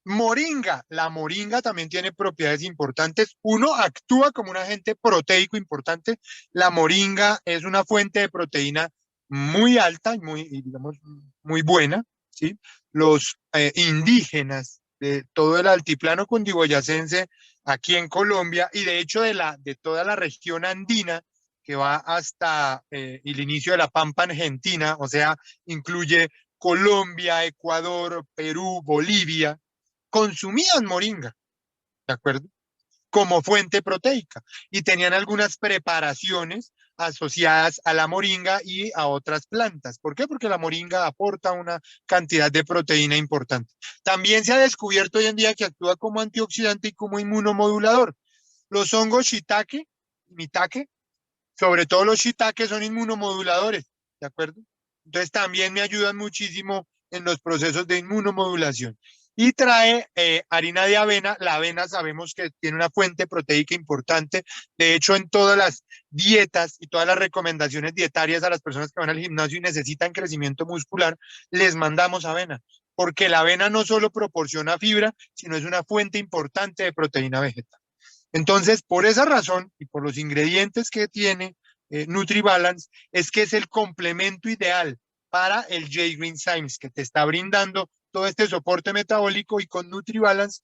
Moringa. La moringa también tiene propiedades importantes. 1, actúa como un agente proteico importante. La moringa es una fuente de proteína muy alta y muy, digamos, muy buena, ¿sí? Los indígenas de todo el altiplano cundiboyacense aquí en Colombia y de hecho de toda la región andina que va hasta el inicio de la Pampa Argentina, o sea, incluye Colombia, Ecuador, Perú, Bolivia, consumían moringa, ¿de acuerdo? Como fuente proteica y tenían algunas preparaciones asociadas a la moringa y a otras plantas. ¿Por qué? Porque la moringa aporta una cantidad de proteína importante. También se ha descubierto hoy en día que actúa como antioxidante y como inmunomodulador. Los hongos shiitake, mitake, sobre todo los shiitake son inmunomoduladores, ¿de acuerdo? Entonces también me ayudan muchísimo en los procesos de inmunomodulación. Y trae harina de avena. La avena sabemos que tiene una fuente proteica importante. De hecho, en todas las dietas y todas las recomendaciones dietarias a las personas que van al gimnasio y necesitan crecimiento muscular, les mandamos avena. Porque la avena no solo proporciona fibra, sino es una fuente importante de proteína vegetal. Entonces, por esa razón y por los ingredientes que tiene NutriBalance, es que es el complemento ideal para el J. Green Symes, que te está brindando todo este soporte metabólico y con NutriBalance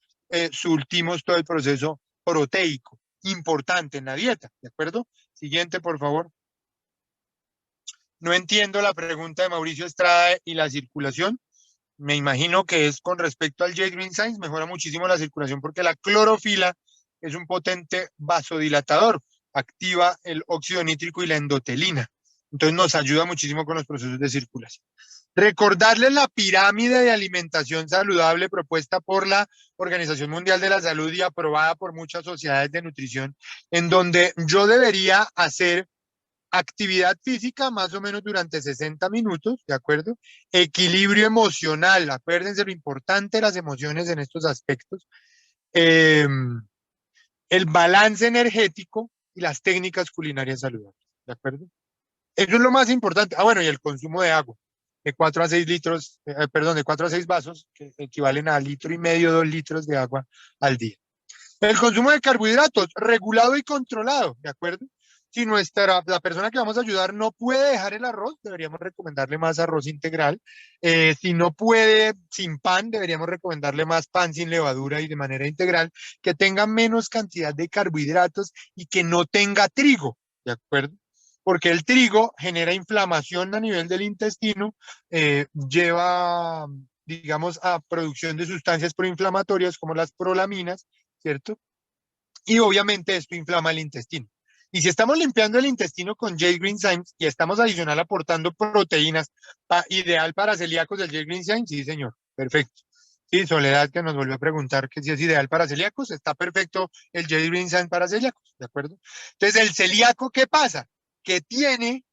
surtimos todo el proceso proteico importante en la dieta, ¿de acuerdo? Siguiente, por favor. No entiendo la pregunta de Mauricio Estrada y la circulación. Me imagino que es con respecto al J. Green Symes, mejora muchísimo la circulación porque la clorofila es un potente vasodilatador, activa el óxido nítrico y la endotelina. Entonces nos ayuda muchísimo con los procesos de circulación. Recordarles la pirámide de alimentación saludable propuesta por la Organización Mundial de la Salud y aprobada por muchas sociedades de nutrición, en donde yo debería hacer actividad física más o menos durante 60 minutos, ¿de acuerdo? Equilibrio emocional, acuérdense lo importante de las emociones en estos aspectos. El balance energético y las técnicas culinarias saludables, ¿de acuerdo? Eso es lo más importante. Ah, bueno, y el consumo de agua, de 4 a 6 litros, perdón, de 4 a 6 vasos, que equivalen a 1,5 litros, 2 litros de agua al día. El consumo de carbohidratos, regulado y controlado, ¿de acuerdo? Si la persona que vamos a ayudar no puede dejar el arroz, deberíamos recomendarle más arroz integral. Si no puede sin pan, deberíamos recomendarle más pan sin levadura y de manera integral, que tenga menos cantidad de carbohidratos y que no tenga trigo, ¿de acuerdo? Porque el trigo genera inflamación a nivel del intestino, lleva, digamos, a producción de sustancias proinflamatorias como las prolaminas, ¿cierto? Y obviamente esto inflama el intestino. Y si estamos limpiando el intestino con J. Green Symes y estamos adicional aportando proteínas, ideal para celíacos del J. Green Symes, sí señor, perfecto. Sí, Soledad que nos volvió a preguntar que si es ideal para celíacos, está perfecto el J. Green Symes para celíacos, ¿de acuerdo? Entonces, el celíaco, ¿qué pasa? Que tiene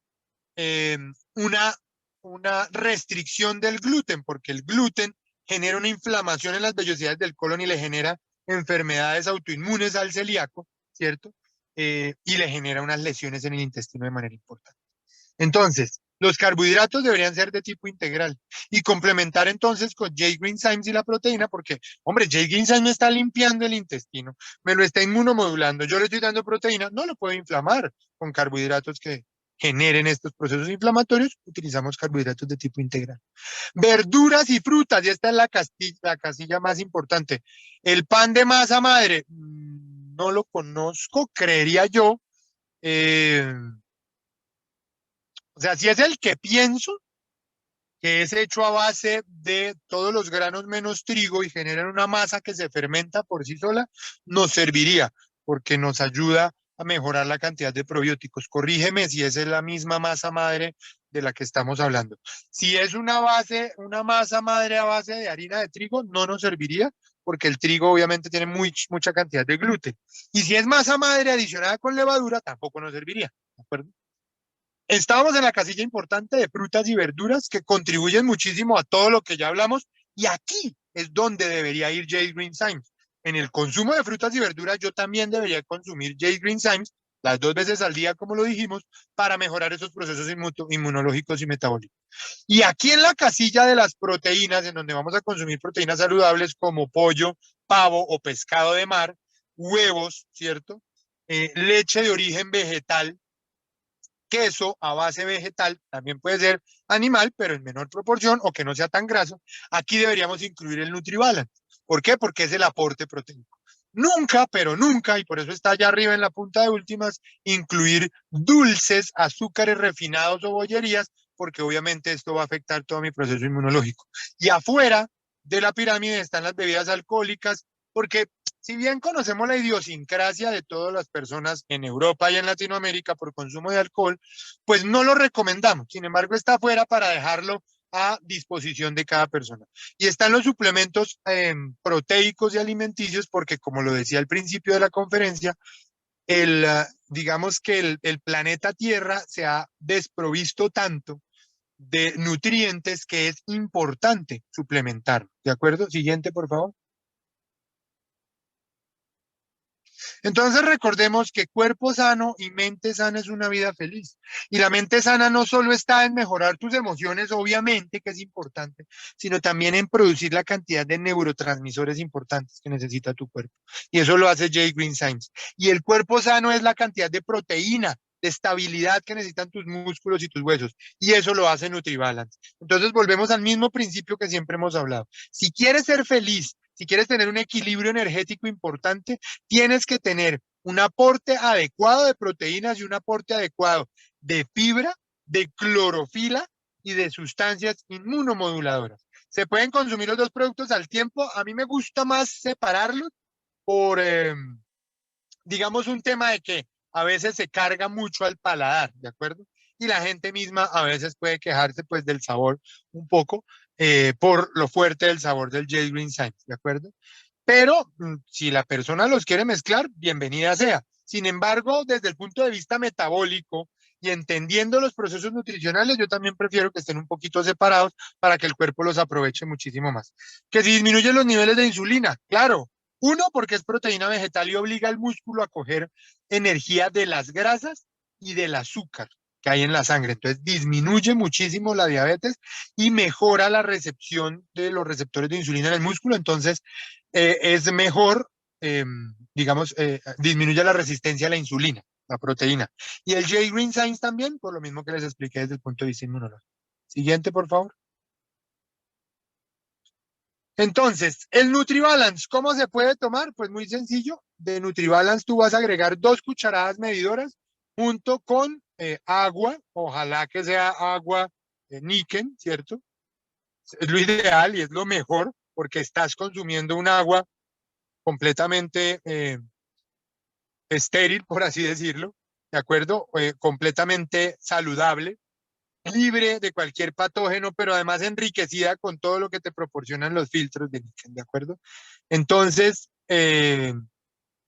una restricción del gluten, porque el gluten genera una inflamación en las vellosidades del colon y le genera enfermedades autoinmunes al celíaco, ¿cierto? Y le genera unas lesiones en el intestino de manera importante. Entonces, Los carbohidratos deberían ser de tipo integral y complementar entonces con J-Green Symes y la proteína, porque, hombre, J-Green Symes me está limpiando el intestino, me lo está inmunomodulando, yo le estoy dando proteína, no lo puedo inflamar con carbohidratos que generen estos procesos inflamatorios, utilizamos carbohidratos de tipo integral. Verduras y frutas, y esta es la casilla más importante. El pan de masa madre, no lo conozco, creería yo. O sea, si es el que pienso, que es hecho a base de todos los granos menos trigo y generan una masa que se fermenta por sí sola, nos serviría porque nos ayuda a mejorar la cantidad de probióticos. Corrígeme si esa es la misma masa madre de la que estamos hablando. Si es una masa madre a base de harina de trigo, no nos serviría porque el trigo obviamente tiene mucha cantidad de gluten. Y si es masa madre adicionada con levadura, tampoco nos serviría. ¿De acuerdo? Estábamos en la casilla importante de frutas y verduras que contribuyen muchísimo a todo lo que ya hablamos y aquí es donde debería ir J-Green Symes. En el consumo de frutas y verduras yo también debería consumir J-Green Symes las 2 veces al día, como lo dijimos, para mejorar esos procesos inmunológicos y metabólicos. Y aquí en la casilla de las proteínas, en donde vamos a consumir proteínas saludables como pollo, pavo o pescado de mar, huevos, ¿cierto? Leche de origen vegetal, queso a base vegetal, también puede ser animal, pero en menor proporción o que no sea tan graso. Aquí deberíamos incluir el NutriBalance. ¿Por qué? Porque es el aporte proteico. Nunca, pero nunca, y por eso está allá arriba en la punta de últimas, incluir dulces, azúcares refinados o bollerías, porque obviamente esto va a afectar todo mi proceso inmunológico. Y afuera de la pirámide están las bebidas alcohólicas, porque si bien conocemos la idiosincrasia de todas las personas en Europa y en Latinoamérica por consumo de alcohol, pues no lo recomendamos. Sin embargo, está afuera para dejarlo a disposición de cada persona. Y están los suplementos proteicos y alimenticios, porque como lo decía al principio de la conferencia, digamos que el planeta Tierra se ha desprovisto tanto de nutrientes que es importante suplementar. ¿De acuerdo? Siguiente, por favor. Entonces recordemos que cuerpo sano y mente sana es una vida feliz. Y la mente sana no solo está en mejorar tus emociones, obviamente que es importante, sino también en producir la cantidad de neurotransmisores importantes que necesita tu cuerpo. Y eso lo hace J-Green Symes. Y el cuerpo sano es la cantidad de proteína, de estabilidad que necesitan tus músculos y tus huesos. Y eso lo hace NutriBalance. Entonces volvemos al mismo principio que siempre hemos hablado. Si quieres ser feliz, si quieres tener un equilibrio energético importante, tienes que tener un aporte adecuado de proteínas y un aporte adecuado de fibra, de clorofila y de sustancias inmunomoduladoras. Se pueden consumir los dos productos al tiempo. A mí me gusta más separarlos por, digamos, un tema de que a veces se carga mucho al paladar, ¿de acuerdo? Y la gente misma a veces puede quejarse pues del sabor un poco por lo fuerte del sabor del J-Green Symes, ¿de acuerdo? Pero si la persona los quiere mezclar, bienvenida sea. Sin embargo, desde el punto de vista metabólico y entendiendo los procesos nutricionales, yo también prefiero que estén un poquito separados para que el cuerpo los aproveche muchísimo más. Que si disminuyen los niveles de insulina, claro. Uno, porque es proteína vegetal y obliga al músculo a coger energía de las grasas y del azúcar que hay en la sangre. Entonces disminuye muchísimo la diabetes y mejora la recepción de los receptores de insulina en el músculo. Entonces es mejor, digamos, disminuye la resistencia a la insulina, la proteína. Y el J-Green Symes también, por lo mismo que les expliqué desde el punto de vista inmunológico. Siguiente, por favor. Entonces, el NutriBalance, ¿cómo se puede tomar? Pues muy sencillo. De NutriBalance tú vas a agregar 2 cucharadas medidoras junto con agua, ojalá que sea agua níquel, ¿cierto? Es lo ideal y es lo mejor porque estás consumiendo un agua completamente estéril, por así decirlo, ¿de acuerdo? Completamente saludable, libre de cualquier patógeno, pero además enriquecida con todo lo que te proporcionan los filtros de níquel, ¿de acuerdo? Entonces,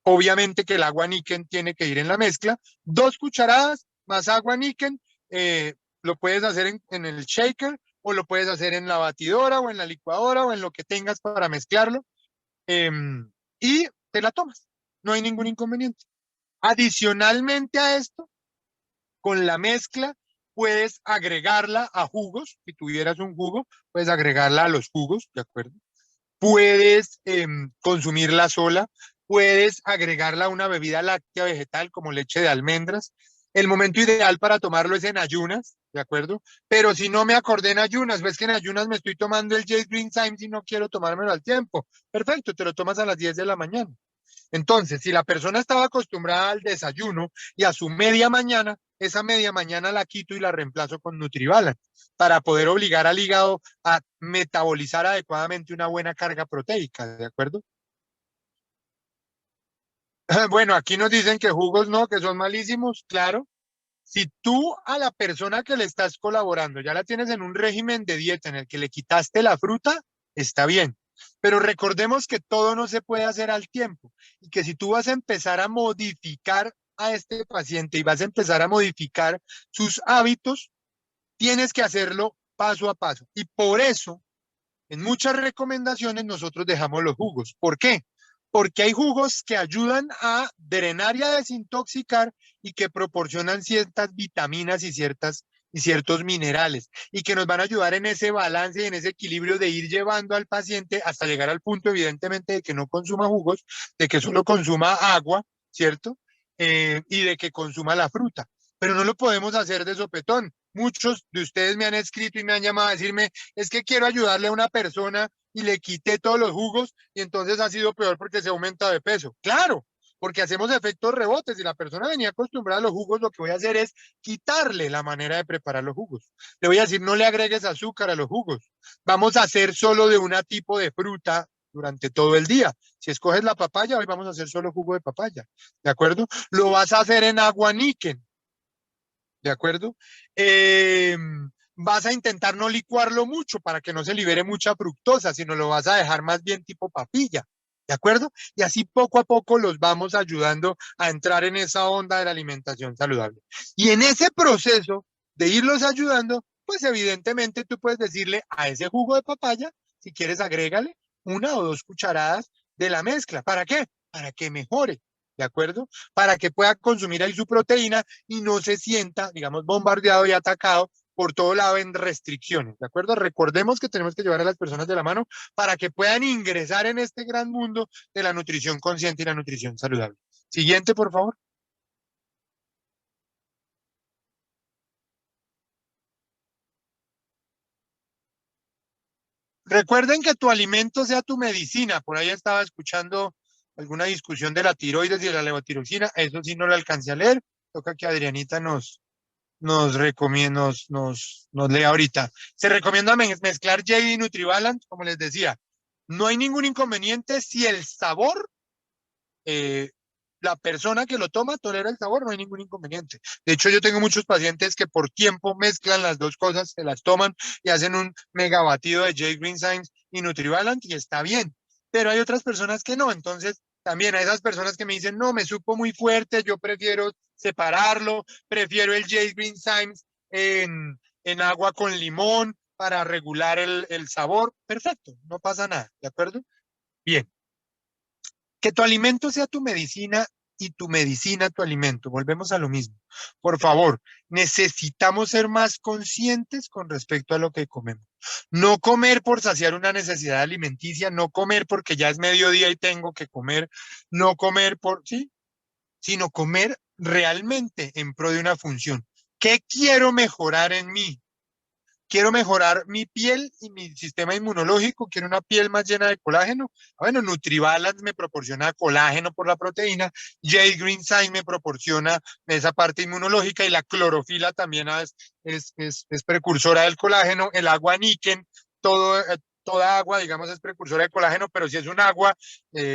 obviamente que el agua níquel tiene que ir en la mezcla, 2 cucharadas más agua níquel, lo puedes hacer en el shaker o lo puedes hacer en la batidora o en la licuadora o en lo que tengas para mezclarlo y te la tomas, no hay ningún inconveniente. Adicionalmente a esto, con la mezcla, puedes agregarla a jugos, si tuvieras un jugo, puedes agregarla a los jugos, ¿de acuerdo? Puedes consumirla sola, puedes agregarla a una bebida láctea vegetal como leche de almendras. El momento ideal para tomarlo es en ayunas, ¿de acuerdo? Pero si no me acordé en ayunas, ves que en ayunas me estoy tomando el J Green Symes y no quiero tomármelo al tiempo. Perfecto, te lo tomas a las 10 de la mañana. Entonces, si la persona estaba acostumbrada al desayuno y a su media mañana, esa media mañana la quito y la reemplazo con Nutribalance para poder obligar al hígado a metabolizar adecuadamente una buena carga proteica, ¿de acuerdo? Bueno, aquí nos dicen que jugos no, que son malísimos, claro. Si tú a la persona que le estás colaborando ya la tienes en un régimen de dieta en el que le quitaste la fruta, está bien. Pero recordemos que todo no se puede hacer al tiempo y que si tú vas a empezar a modificar a este paciente y vas a empezar a modificar sus hábitos, tienes que hacerlo paso a paso. Y por eso, en muchas recomendaciones nosotros dejamos los jugos. ¿Por qué? Porque hay jugos que ayudan a drenar y a desintoxicar y que proporcionan ciertas vitaminas y ciertos minerales y que nos van a ayudar en ese balance y en ese equilibrio de ir llevando al paciente hasta llegar al punto, evidentemente, de que no consuma jugos, de que solo consuma agua, ¿cierto? Y de que consuma la fruta. Pero no lo podemos hacer de sopetón. Muchos de ustedes me han escrito y me han llamado a decirme, es que quiero ayudarle a una persona y le quité todos los jugos y entonces ha sido peor porque se aumenta de peso. Claro, porque hacemos efectos rebotes. Si la persona venía acostumbrada a los jugos, lo que voy a hacer es quitarle la manera de preparar los jugos. Le voy a decir, no le agregues azúcar a los jugos. Vamos a hacer solo de un tipo de fruta durante todo el día. Si escoges la papaya, hoy vamos a hacer solo jugo de papaya. ¿De acuerdo? Lo vas a hacer en agua níquel. ¿De acuerdo? Vas a intentar no licuarlo mucho para que no se libere mucha fructosa, sino lo vas a dejar más bien tipo papilla. ¿De acuerdo? Y así poco a poco los vamos ayudando a entrar en esa onda de la alimentación saludable. Y en ese proceso de irlos ayudando, pues evidentemente tú puedes decirle a ese jugo de papaya, si quieres agrégale 1 o 2 cucharadas de la mezcla. ¿Para qué? Para que mejore. ¿De acuerdo? Para que pueda consumir ahí su proteína y no se sienta, digamos, bombardeado y atacado por todo lado en restricciones, ¿de acuerdo? Recordemos que tenemos que llevar a las personas de la mano para que puedan ingresar en este gran mundo de la nutrición consciente y la nutrición saludable. Siguiente, por favor. Recuerden que tu alimento sea tu medicina. Por ahí estaba escuchando alguna discusión de la tiroides y de la levotiroxina. Eso sí no lo alcancé a leer. Toca que Adrianita nos recomienda, nos lea ahorita. Se recomienda mezclar JD y Nutribalance, como les decía. No hay ningún inconveniente si el sabor, eh, la persona que lo toma tolera el sabor, no hay ningún inconveniente. De hecho, yo tengo muchos pacientes que por tiempo mezclan las dos cosas, se las toman y hacen un mega batido de J Green Symes y Nutribalance y está bien. Pero hay otras personas que no, entonces también a esas personas que me dicen, no, me supo muy fuerte, yo prefiero separarlo, prefiero el J Green Symes en agua con limón para regular el sabor. Perfecto, no pasa nada, ¿de acuerdo? Bien. Que tu alimento sea tu medicina y tu medicina tu alimento. Volvemos a lo mismo. Por favor, necesitamos ser más conscientes con respecto a lo que comemos. No comer por saciar una necesidad alimenticia, no comer porque ya es mediodía y tengo que comer, no comer por, sí, sino comer realmente en pro de una función. ¿Qué quiero mejorar en mí? Quiero mejorar mi piel y mi sistema inmunológico, quiero una piel más llena de colágeno. Bueno, Nutribalance me proporciona colágeno por la proteína, J Green Symes me proporciona esa parte inmunológica y la clorofila también es precursora del colágeno, el agua níquel, toda agua, digamos, es precursora de colágeno, pero si es un agua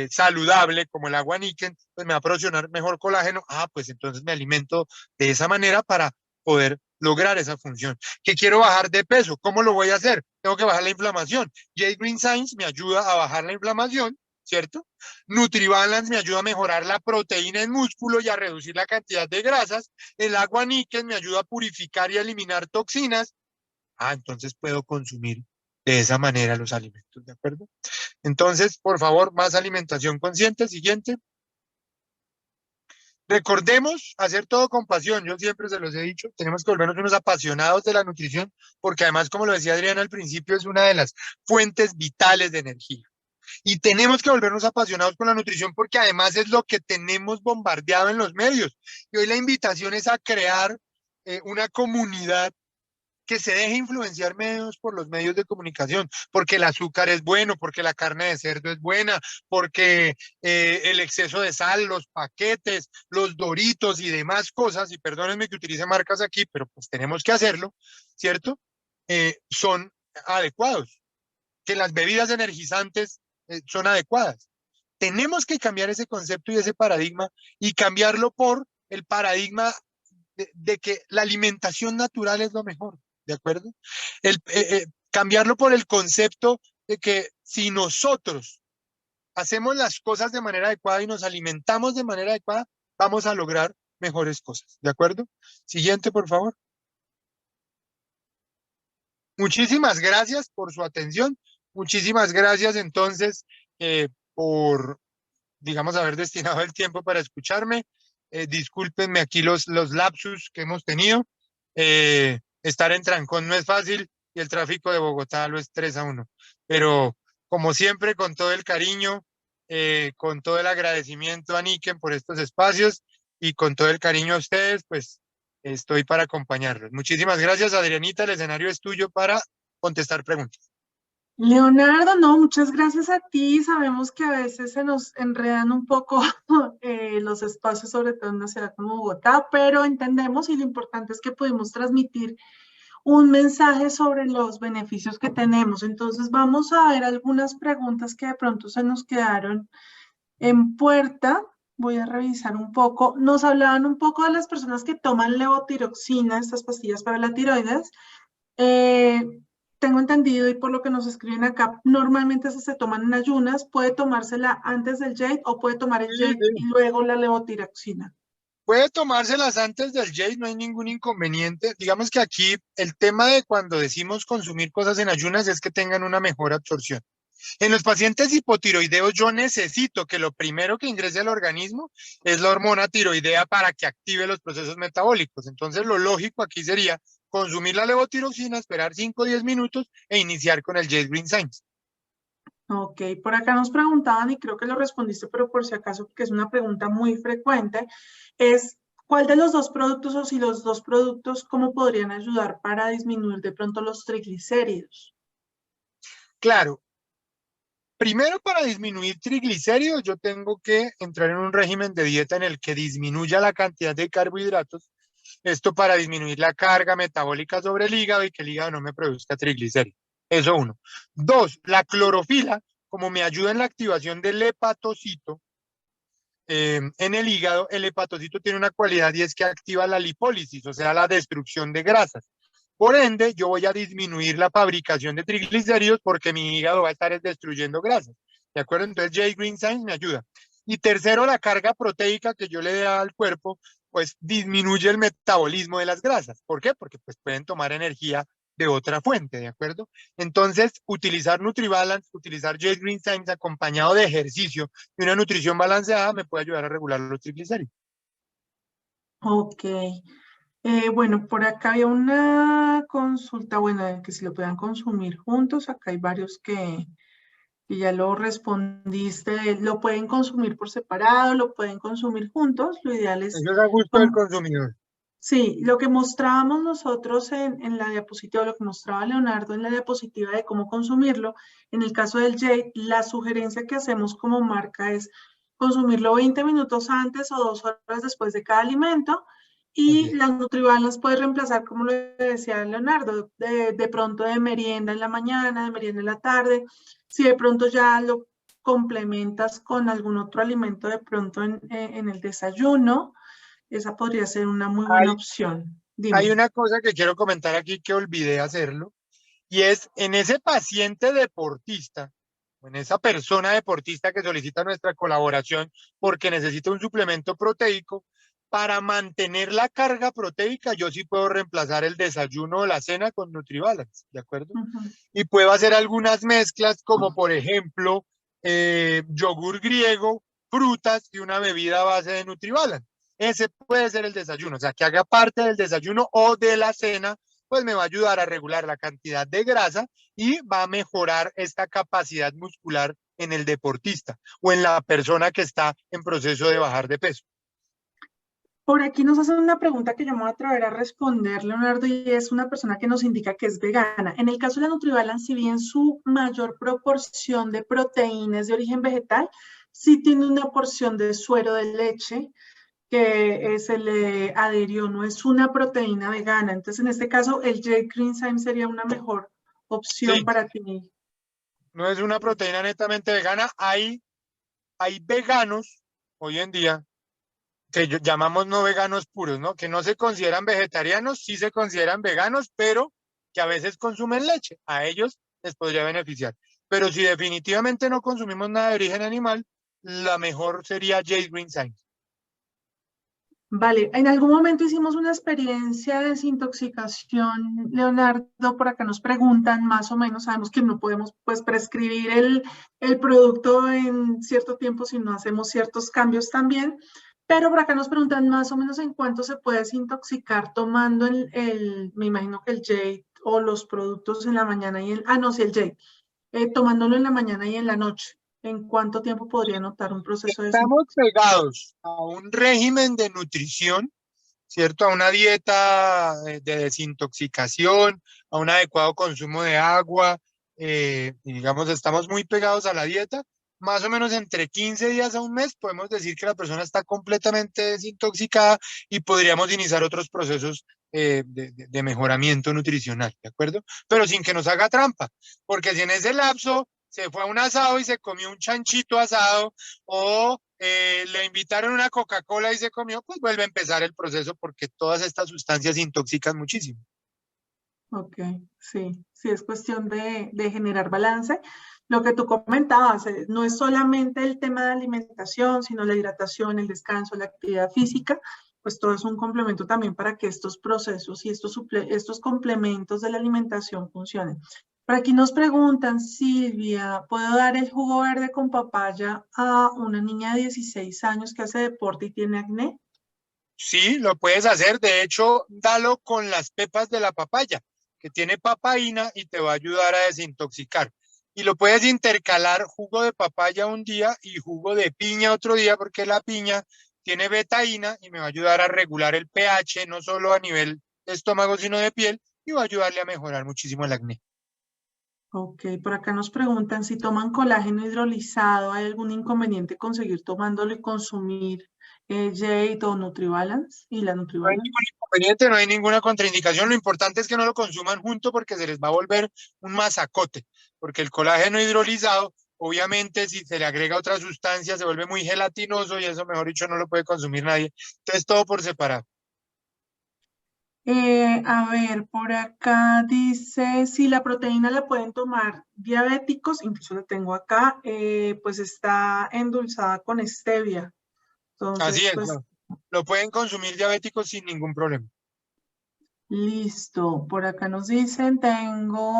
saludable como el agua níquel, pues me va a proporcionar mejor colágeno. Ah, pues entonces me alimento de esa manera para poder lograr esa función. Que quiero bajar de peso, ¿cómo lo voy a hacer? Tengo que bajar la inflamación. J Green Symes me ayuda a bajar la inflamación, ¿cierto? Nutribalance me ayuda a mejorar la proteína en músculo y a reducir la cantidad de grasas. El agua níquel me ayuda a purificar y a eliminar toxinas. Ah, entonces puedo consumir de esa manera los alimentos, ¿de acuerdo? Entonces, por favor, más alimentación consciente. Siguiente. Recordemos hacer todo con pasión. Yo siempre se los he dicho, tenemos que volvernos unos apasionados de la nutrición, porque además, como lo decía Adriana al principio, es una de las fuentes vitales de energía. Y tenemos que volvernos apasionados con la nutrición porque además es lo que tenemos bombardeado en los medios. Y hoy la invitación es a crear una comunidad que se deje influenciar menos por los medios de comunicación, porque el azúcar es bueno, porque la carne de cerdo es buena, porque el exceso de sal, los paquetes, los Doritos y demás cosas, y perdónenme que utilice marcas aquí, pero pues tenemos que hacerlo, ¿cierto? Son adecuados, que las bebidas energizantes son adecuadas. Tenemos que cambiar ese concepto y ese paradigma y cambiarlo por el paradigma de que la alimentación natural es lo mejor, ¿de acuerdo? Cambiarlo por el concepto de que si nosotros hacemos las cosas de manera adecuada y nos alimentamos de manera adecuada, vamos a lograr mejores cosas, ¿de acuerdo? Siguiente, por favor. Muchísimas gracias por su atención. Muchísimas gracias entonces por, digamos, haber destinado el tiempo para escucharme. Discúlpenme aquí los lapsus que hemos tenido. Estar en trancón no es fácil y el tráfico de Bogotá lo estresa a uno. Pero como siempre, con todo el cariño, con todo el agradecimiento a Niken por estos espacios y con todo el cariño a ustedes, pues estoy para acompañarlos. Muchísimas gracias, Adrianita. El escenario es tuyo para contestar preguntas. Leonardo, no, muchas gracias a ti. Sabemos que a veces se nos enredan un poco los espacios, sobre todo en una ciudad como Bogotá, pero entendemos y lo importante es que pudimos transmitir un mensaje sobre los beneficios que tenemos. Entonces vamos a ver algunas preguntas que de pronto se nos quedaron en puerta. Voy a revisar un poco. Nos hablaban un poco de las personas que toman levotiroxina, estas pastillas para la tiroides. Eh, Tengo entendido y por lo que nos escriben acá, normalmente esas se toman en ayunas. ¿Puede tomársela antes del Jade o puede tomar el Jade y luego la levotiroxina? Puede tomárselas antes del Jade, no hay ningún inconveniente. Digamos que aquí el tema de cuando decimos consumir cosas en ayunas es que tengan una mejor absorción. En los pacientes hipotiroideos yo necesito que lo primero que ingrese al organismo es la hormona tiroidea para que active los procesos metabólicos. Entonces lo lógico aquí sería consumir la levotiroxina, esperar 5 o 10 minutos e iniciar con el Jade Green Science. Ok, por acá nos preguntaban y creo que lo respondiste, pero por si acaso, que es una pregunta muy frecuente, es ¿cuál de los dos productos o si los dos productos, cómo podrían ayudar para disminuir de pronto los triglicéridos? Claro, primero para disminuir triglicéridos yo tengo que entrar en un régimen de dieta en el que disminuya la cantidad de carbohidratos. Esto para disminuir la carga metabólica sobre el hígado y que el hígado no me produzca triglicéridos. Eso uno. Dos, la clorofila, como me ayuda en la activación del hepatocito en el hígado, el hepatocito tiene una cualidad y es que activa la lipólisis, o sea, la destrucción de grasas. Por ende, yo voy a disminuir la fabricación de triglicéridos porque mi hígado va a estar destruyendo grasas. ¿De acuerdo? Entonces, Jade Green Science me ayuda. Y tercero, la carga proteica que yo le dé al cuerpo, pues disminuye el metabolismo de las grasas. ¿Por qué? Porque pues pueden tomar energía de otra fuente, ¿de acuerdo? Entonces, utilizar NutriBalance, utilizar Jade Green Science acompañado de ejercicio y una nutrición balanceada me puede ayudar a regular los triglicéridos. Ok. Bueno, por acá había una consulta, bueno, de que si lo puedan consumir juntos, acá hay varios que ya lo respondiste, lo pueden consumir por separado, lo pueden consumir juntos, lo ideal es, Eso es a gusto del consumidor. sí, lo que mostrábamos nosotros en la diapositiva, lo que mostraba Leonardo en la diapositiva de cómo consumirlo, en el caso del Jade, la sugerencia que hacemos como marca es consumirlo 20 minutos antes o 2 horas después de cada alimento y las Nutriban las puedes reemplazar, como lo decía Leonardo, de pronto de merienda en la mañana, de merienda en la tarde, si de pronto ya lo complementas con algún otro alimento de pronto en el desayuno, esa podría ser una muy buena Hay, opción. hay Dime. una cosa que quiero comentar aquí que olvidé hacerlo, y es en ese paciente deportista, o en esa persona deportista que solicita nuestra colaboración porque necesita un suplemento proteico, para mantener la carga proteica, yo sí puedo reemplazar el desayuno o la cena con NutriBalance, ¿de acuerdo? Ujú. Y puedo hacer algunas mezclas como por ejemplo yogur griego, frutas y una bebida a base de NutriBalance. ese puede ser el desayuno, o sea, que haga parte del desayuno o de la cena, pues me va a ayudar a regular la cantidad de grasa y va a mejorar esta capacidad muscular en el deportista o en la persona que está en proceso de bajar de peso. Por aquí nos hacen una pregunta que yo me voy a atrever a responder, Leonardo, y es una persona que nos indica que es vegana. En el caso de la NutriBalance, si bien su mayor proporción de proteínas de origen vegetal, sí tiene una porción de suero de leche que se le adherió, no es una proteína vegana. Entonces, en este caso, el Jade Green Thyme sería una mejor opción Sí, para ti. no es una proteína netamente vegana. Hay veganos hoy en día que llamamos no veganos puros, ¿no? Que no se consideran vegetarianos, sí se consideran veganos, pero que a veces consumen leche. A ellos les podría beneficiar. Pero si definitivamente no consumimos nada de origen animal, la mejor sería Jade Green Science. Vale, en algún momento hicimos una experiencia de desintoxicación, Leonardo, por acá nos preguntan más o menos, sabemos que no podemos pues prescribir el producto en cierto tiempo si no hacemos ciertos cambios también, pero por acá nos preguntan más o menos en cuánto se puede desintoxicar tomando me imagino que el Jade o los productos en la mañana y no, sí, el Jade, tomándolo en la mañana y en la noche. ¿En cuánto tiempo podría notar un proceso de Estamos desintoxicación? pegados a un régimen de nutrición, ¿cierto? A una dieta de desintoxicación, a un adecuado consumo de agua, y digamos, estamos muy pegados a la dieta. Más o menos entre 15 días a un mes podemos decir que la persona está completamente desintoxicada y podríamos iniciar otros procesos de mejoramiento nutricional, ¿de acuerdo? Pero sin que nos haga trampa, porque si en ese lapso se fue a un asado y se comió un chanchito asado o le invitaron una Coca-Cola y se comió, pues vuelve a empezar el proceso porque todas estas sustancias intoxican muchísimo. Ok, sí, sí, es cuestión de generar balance. Lo que tú comentabas, no es solamente el tema de alimentación, sino la hidratación, el descanso, la actividad física, pues todo es un complemento también para que estos procesos y estos complementos de la alimentación funcionen. Por aquí nos preguntan, Silvia, ¿puedo dar el jugo verde con papaya a una niña de 16 años que hace deporte y tiene acné? Sí, lo puedes hacer. De hecho, dalo con las pepas de la papaya, que tiene papaína y te va a ayudar a desintoxicar. Y lo puedes intercalar jugo de papaya un día y jugo de piña otro día, porque la piña tiene betaína y me va a ayudar a regular el pH, no solo a nivel de estómago, sino de piel, y va a ayudarle a mejorar muchísimo el acné. Ok, por acá nos preguntan si toman colágeno hidrolizado, ¿hay algún inconveniente con seguir tomándolo y consumir Jade o Nutribalance y la No hay Nutribalance? ningún inconveniente, no hay ninguna contraindicación. Lo importante es que no lo consuman junto porque se les va a volver un masacote. Porque el colágeno hidrolizado, obviamente, si se le agrega otra sustancia, se vuelve muy gelatinoso y eso, mejor dicho, no lo puede consumir nadie. Entonces, todo por separado. A ver, por acá dice si la proteína la pueden tomar diabéticos, incluso la tengo acá, pues está endulzada con stevia. Así Entonces, es, pues no. Lo pueden consumir diabéticos sin ningún problema. listo, por acá nos dicen,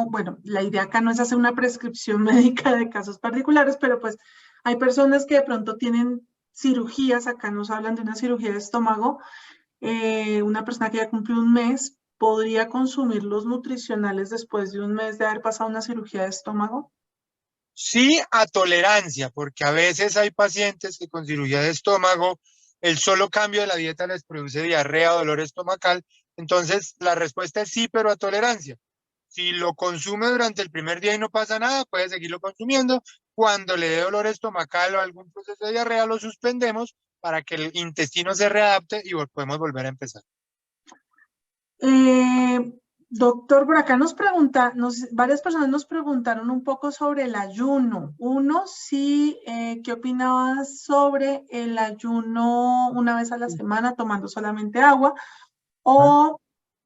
bueno, la idea acá no es hacer una prescripción médica de casos particulares, pero pues hay personas que de pronto tienen cirugías, acá nos hablan de una cirugía de estómago, una persona que ya cumplió un mes, ¿podría consumir los nutricionales después de un mes de haber pasado una cirugía de estómago? Sí a tolerancia, porque a veces hay pacientes que con cirugía de estómago, el solo cambio de la dieta les produce diarrea o dolor estomacal. Entonces, la respuesta es sí, pero a tolerancia. Si lo consume durante el primer día y no pasa nada, puede seguirlo consumiendo. Cuando le dé dolor estomacal o algún proceso de diarrea, lo suspendemos para que el intestino se readapte y podemos volver a empezar. Eh, Doctor, por acá varias personas nos preguntaron un poco sobre el ayuno. Uno, sí, ¿qué opinabas sobre el ayuno una vez a la semana tomando solamente agua o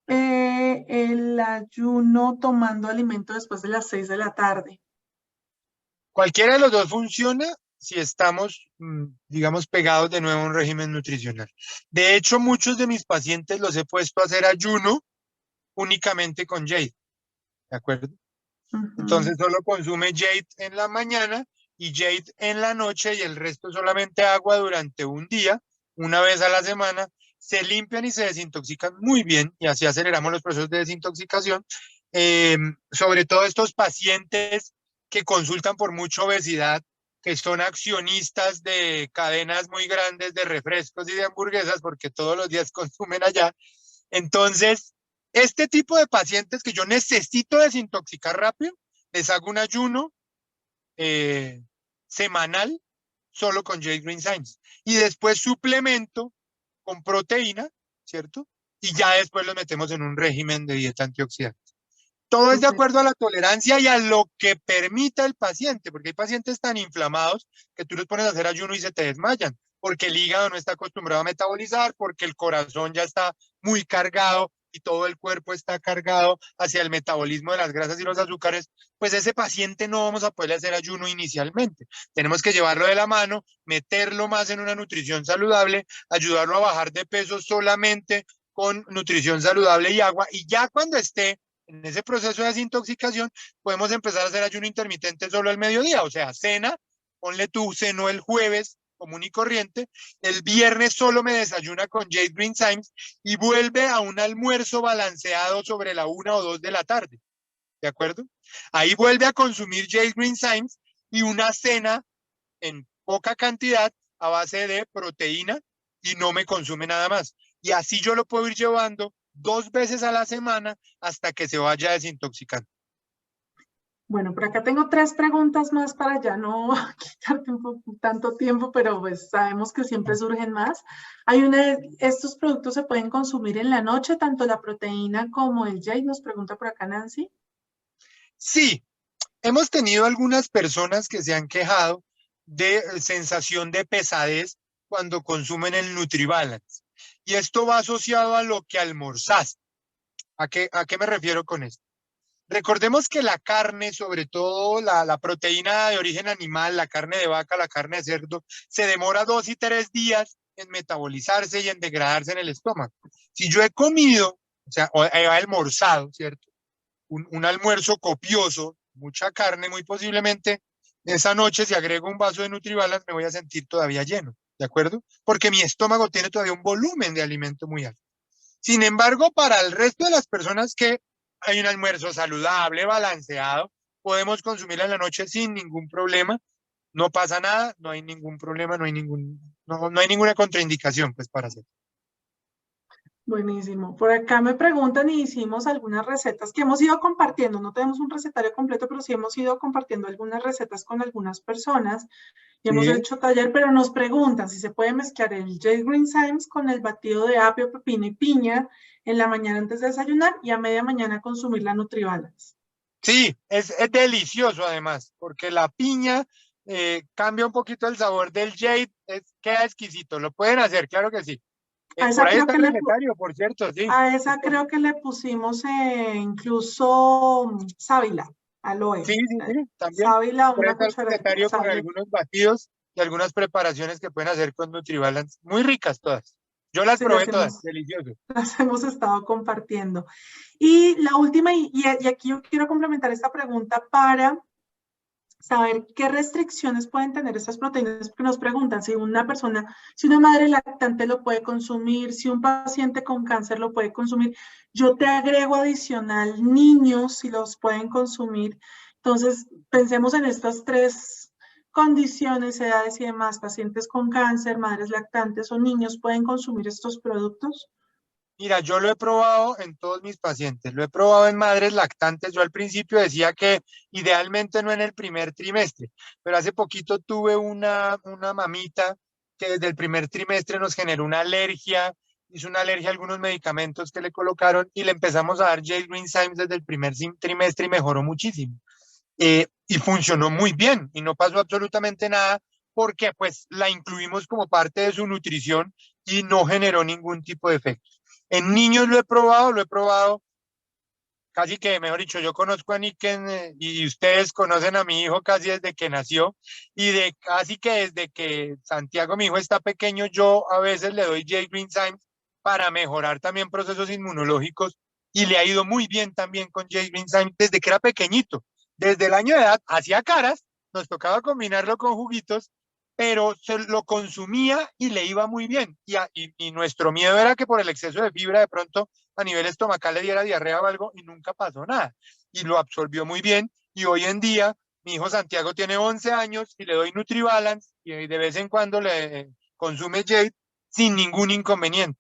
el ayuno tomando alimento después de las 6 de la tarde? Cualquiera de los dos funciona si estamos, digamos, pegados de nuevo a un régimen nutricional. De hecho, muchos de mis pacientes los he puesto a hacer ayuno únicamente con Jade, ¿de acuerdo? Ujú. Entonces solo consume Jade en la mañana y Jade en la noche y el resto solamente agua durante un día una vez a la semana, se limpian y se desintoxican muy bien y así aceleramos los procesos de desintoxicación. Sobre todo estos pacientes que consultan por mucha obesidad, que son accionistas de cadenas muy grandes de refrescos y de hamburguesas porque todos los días consumen allá. Entonces, este tipo de pacientes que yo necesito desintoxicar rápido, les hago un ayuno semanal solo con J. Green Symes y después suplemento con proteína, ¿cierto? Y ya después los metemos en un régimen de dieta antioxidante. Todo es de Súper. acuerdo a la tolerancia y a lo que permita el paciente, porque hay pacientes tan inflamados que tú les pones a hacer ayuno y se te desmayan, porque el hígado no está acostumbrado a metabolizar, porque el corazón ya está muy cargado y todo el cuerpo está cargado hacia el metabolismo de las grasas y los azúcares, pues ese paciente no vamos a poder hacer ayuno inicialmente. Tenemos que llevarlo de la mano, meterlo más en una nutrición saludable, ayudarlo a bajar de peso solamente con nutrición saludable y agua, y ya cuando esté en ese proceso de desintoxicación, podemos empezar a hacer ayuno intermitente solo al mediodía, o sea, cena, ponle tú, ceno el jueves común y corriente, el viernes solo me desayuna con J. Green Symes y vuelve a un almuerzo balanceado sobre la 1 o 2 de la tarde, ¿de acuerdo? Ahí vuelve a consumir J. Green Symes y una cena en poca cantidad a base de proteína y no me consume nada más. Y así yo lo puedo ir llevando 2 veces a la semana hasta que se vaya desintoxicando. Bueno, por acá tengo 3 preguntas más para ya no quitarte tanto tiempo, pero pues sabemos que siempre surgen más. ¿Estos productos se pueden consumir en la noche, tanto la proteína como el J? Nos pregunta por acá Nancy. Sí, hemos tenido algunas personas que se han quejado de sensación de pesadez cuando consumen el NutriBalance. Y esto va asociado a lo que almorzaste. ¿A qué me refiero con esto? Recordemos que la carne, sobre todo la proteína de origen animal, la carne de vaca, la carne de cerdo, se demora 2 y 3 días en metabolizarse y en degradarse en el estómago. Si yo he comido, o sea, he almorzado, ¿cierto? Un almuerzo copioso, mucha carne, muy posiblemente esa noche, si agrego un vaso de NutriBalance, me voy a sentir todavía lleno, ¿de acuerdo? Porque mi estómago tiene todavía un volumen de alimento muy alto. Sin embargo, para el resto de las personas que hay un almuerzo saludable, balanceado, podemos consumirla en la noche sin ningún problema, no pasa nada, no hay ningún problema, no hay ninguna contraindicación pues para hacer. Buenísimo. Por acá me preguntan y hicimos algunas recetas que hemos ido compartiendo. No tenemos un recetario completo, pero sí hemos ido compartiendo algunas recetas con algunas personas y hemos Sí, hecho taller, pero nos preguntan si se puede mezclar el J. Green Symes con el batido de apio, pepino y piña en la mañana antes de desayunar y a media mañana consumir la NutriBalance. sí, es delicioso además, porque la piña cambia un poquito el sabor del jade, queda exquisito, lo pueden hacer, claro que sí. A Por esa ahí creo está que el le, recetario, por cierto, sí. a esa creo que le pusimos incluso sábila, Sí, aloe. sí, sí, también. Sábila, Por ahí una está el cucharadita de recetario con sábila. algunos batidos y algunas preparaciones que pueden hacer con NutriBalance. Muy ricas todas. Yo las Sí, probé todas, delicioso. las hemos estado compartiendo. Y la última, y aquí yo quiero complementar esta pregunta para saber qué restricciones pueden tener estas proteínas, porque nos preguntan si una persona, si una madre lactante lo puede consumir, si un paciente con cáncer lo puede consumir. Yo te agrego adicional niños si los pueden consumir. Entonces, pensemos en estas 3 condiciones, edades y demás, pacientes con cáncer, madres lactantes o niños pueden consumir estos productos. Mira, yo lo he probado en todos mis pacientes, lo he probado en madres lactantes. Yo al principio decía que idealmente no en el primer trimestre, pero hace poquito tuve una mamita que desde el primer trimestre nos generó una alergia, hizo una alergia a algunos medicamentos que le colocaron y le empezamos a dar J. Green Symes desde el primer trimestre y mejoró muchísimo. Y funcionó muy bien y no pasó absolutamente nada porque pues la incluimos como parte de su nutrición y no generó ningún tipo de efecto. En niños lo he probado casi que, mejor dicho, yo conozco a Niken y ustedes conocen a mi hijo casi desde que nació y de casi que desde que Santiago, mi hijo, está pequeño, yo a veces le doy J. Green Symes para mejorar también procesos inmunológicos y le ha ido muy bien también con J. Green Symes desde que era pequeñito. Desde el año de edad hacía caras, nos tocaba combinarlo con juguitos pero se lo consumía y le iba muy bien. Y nuestro miedo era que por el exceso de fibra de pronto a nivel estomacal le diera diarrea o algo y nunca pasó nada. Y lo absorbió muy bien y hoy en día mi hijo Santiago tiene 11 años y le doy Nutribalance y de vez en cuando le consume Jade sin ningún inconveniente.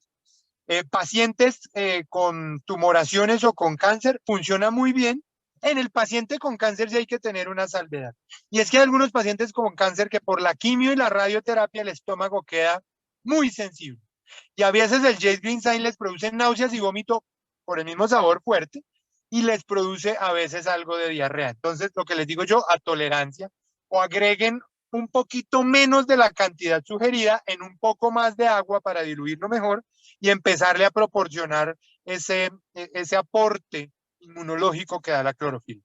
Pacientes con tumoraciones o con cáncer funciona muy bien. En el paciente con cáncer sí hay que tener una salvedad. Y es que hay algunos pacientes con cáncer que por la quimio y la radioterapia el estómago queda muy sensible. Y a veces el Jade Green Sign les produce náuseas y vómito por el mismo sabor fuerte y les produce a veces algo de diarrea. Entonces, lo que les digo yo, a tolerancia, o agreguen un poquito menos de la cantidad sugerida en un poco más de agua para diluirlo mejor y empezarle a proporcionar ese aporte inmunológico que da la clorofila.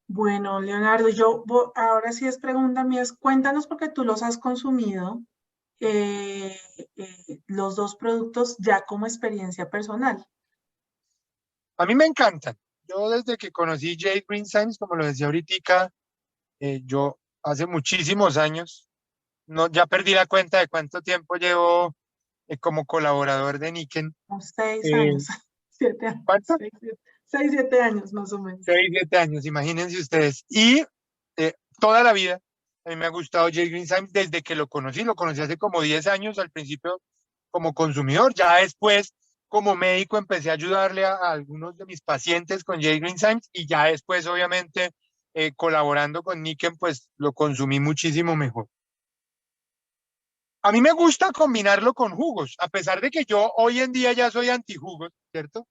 Bueno, Leonardo, ahora sí es pregunta mía, cuéntanos porque tú los has consumido, los dos productos ya como experiencia personal. A mí me encantan. Yo desde que conocí Jade Green Science, como lo decía ahorita, yo hace muchísimos años, no, ya perdí la cuenta de cuánto tiempo llevo como colaborador de Niken. Unos 6 años, Eh, 7 años, ¿Cuánto? 6, 7 años más o menos. 6, 7 años, imagínense ustedes. Y toda la vida a mí me ha gustado Jay Green Science desde que lo conocí hace como 10 años al principio como consumidor, ya después como médico empecé a ayudarle a algunos de mis pacientes con Jay Green Science y ya después obviamente colaborando con Niken pues lo consumí muchísimo mejor. A mí me gusta combinarlo con jugos, a pesar de que yo hoy en día ya soy antijugos, ¿cierto?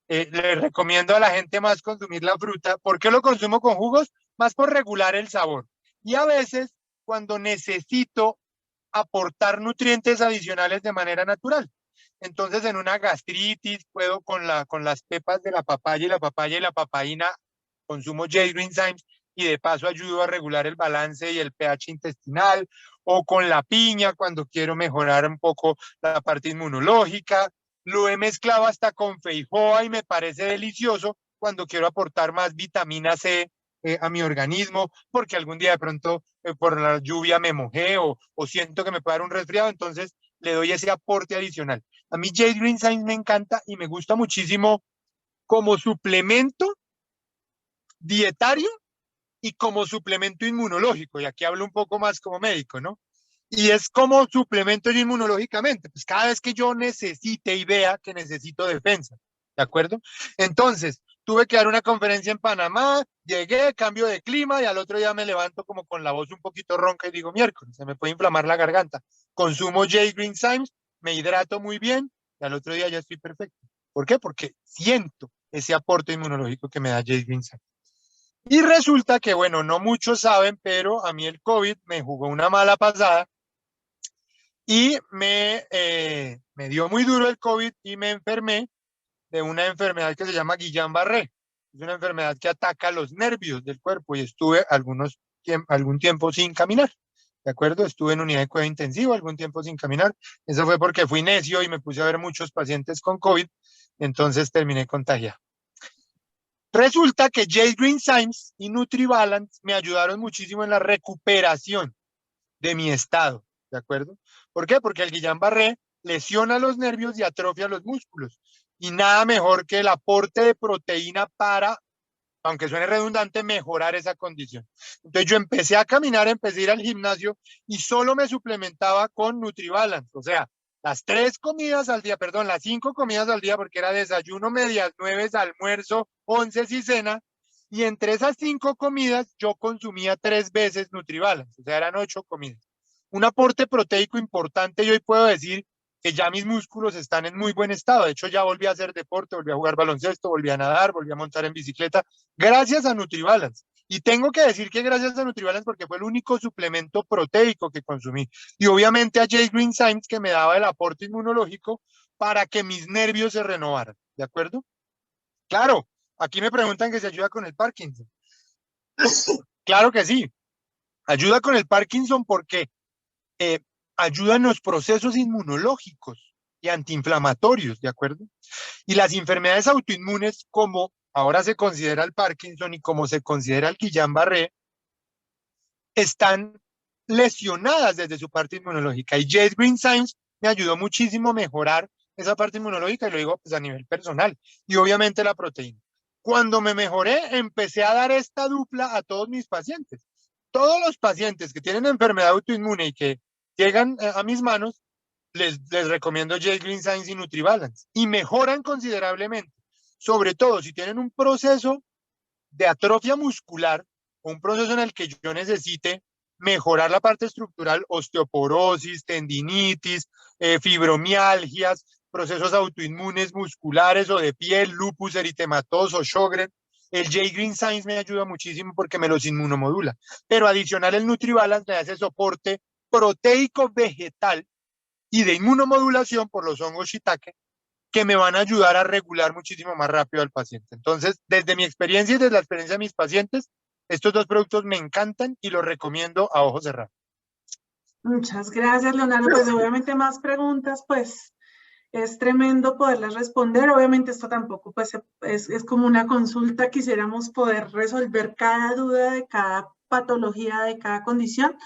Le recomiendo a la gente más consumir la fruta. ¿Por qué lo consumo con jugos? Más por regular el sabor. Y a veces cuando necesito aportar nutrientes adicionales de manera natural. Entonces en una gastritis puedo con las pepas de la papaya y la papaína consumo Jade Green Symes y de paso ayudo a regular el balance y el pH intestinal, o con la piña cuando quiero mejorar un poco la parte inmunológica. Lo he mezclado hasta con feijoa y me parece delicioso cuando quiero aportar más vitamina C a mi organismo, porque algún día de pronto por la lluvia me mojé o siento que me puede dar un resfriado, entonces le doy ese aporte adicional. A mí Jade Green Science me encanta y me gusta muchísimo como suplemento dietario y como suplemento inmunológico, y aquí hablo un poco más como médico, ¿no? Y es como suplemento inmunológicamente, pues cada vez que yo necesite y vea que necesito defensa, ¿de acuerdo? Entonces, tuve que dar una conferencia en Panamá, llegué, cambio de clima y al otro día me levanto como con la voz un poquito ronca y digo, miércoles, se me puede inflamar la garganta. Consumo Jade Green Symes, me hidrato muy bien y al otro día ya estoy perfecto. ¿Por qué? Porque siento ese aporte inmunológico que me da Jade Green Symes. Y resulta que, bueno, no muchos saben, pero a mí el COVID me jugó una mala pasada y me dio muy duro el COVID y me enfermé de una enfermedad que se llama Guillain-Barré. Es una enfermedad que ataca los nervios del cuerpo y estuve algún tiempo sin caminar. ¿De acuerdo? Estuve en unidad de cuidado intensivo algún tiempo sin caminar. Eso fue porque fui necio y me puse a ver muchos pacientes con COVID, entonces terminé contagiado. Resulta que Jade Green Symes y Nutribalance me ayudaron muchísimo en la recuperación de mi estado, ¿de acuerdo? ¿Por qué? Porque el Guillain-Barré lesiona los nervios y atrofia los músculos. Y nada mejor que el aporte de proteína para, aunque suene redundante, mejorar esa condición. Entonces yo empecé a caminar, empecé a ir al gimnasio y solo me suplementaba con Nutribalance, o sea, las 3 comidas al día, perdón, las 5 comidas al día, porque era desayuno, medias, 9, almuerzo, 11 y cena, y entre esas 5 comidas yo consumía 3 veces Nutribalance, o sea, eran 8 comidas. Un aporte proteico importante y hoy puedo decir que ya mis músculos están en muy buen estado. De hecho, ya volví a hacer deporte, volví a jugar baloncesto, volví a nadar, volví a montar en bicicleta, gracias a Nutribalance. Y tengo que decir que gracias a Nutribalance porque fue el único suplemento proteico que consumí. Y obviamente a Jade Green Symes que me daba el aporte inmunológico para que mis nervios se renovaran. ¿De acuerdo? Claro, aquí me preguntan que se ayuda con el Parkinson. Claro que sí. Ayuda con el Parkinson porque eh, ayuda en los procesos inmunológicos y antiinflamatorios, ¿de acuerdo? Y las enfermedades autoinmunes, como ahora se considera el Parkinson y como se considera el Guillain-Barré, están lesionadas desde su parte inmunológica. Y Jade Green Science me ayudó muchísimo a mejorar esa parte inmunológica, y lo digo pues a nivel personal, y obviamente la proteína. Cuando me mejoré, empecé a dar esta dupla a todos mis pacientes. Todos los pacientes que tienen enfermedad autoinmune y que llegan a mis manos, les recomiendo Jade Green Science y NutriBalance, y mejoran considerablemente, sobre todo si tienen un proceso de atrofia muscular o un proceso en el que yo necesite mejorar la parte estructural, osteoporosis, tendinitis, fibromialgias, procesos autoinmunes musculares o de piel, lupus eritematoso, Sjögren. El Jade Green Science me ayuda muchísimo porque me los inmunomodula. Pero adicional el NutriBalance me hace soporte proteico vegetal y de inmunomodulación por los hongos shiitake, que me van a ayudar a regular muchísimo más rápido al paciente. Entonces, desde mi experiencia y desde la experiencia de mis pacientes, estos dos productos me encantan y los recomiendo a ojos cerrados. Muchas gracias, Leonardo. Pues obviamente más preguntas, pues es tremendo poderlas responder. Obviamente esto tampoco pues es como una consulta. Quisiéramos poder resolver cada duda de cada patología, de cada condición.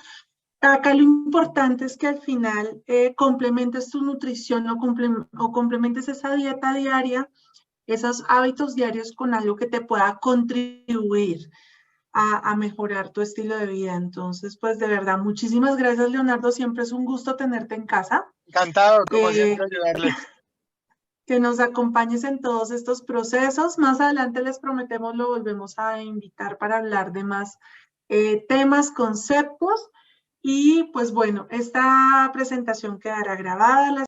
Acá lo importante es que al final complementes tu nutrición o complementes esa dieta diaria, esos hábitos diarios con algo que te pueda contribuir a mejorar tu estilo de vida. Entonces, pues de verdad, muchísimas gracias, Leonardo. Siempre es un gusto tenerte en casa. Encantado, como siempre, ayudarles. Que nos acompañes en todos estos procesos. Más adelante les prometemos, lo volvemos a invitar para hablar de más temas, conceptos. Y pues bueno, esta presentación quedará grabada.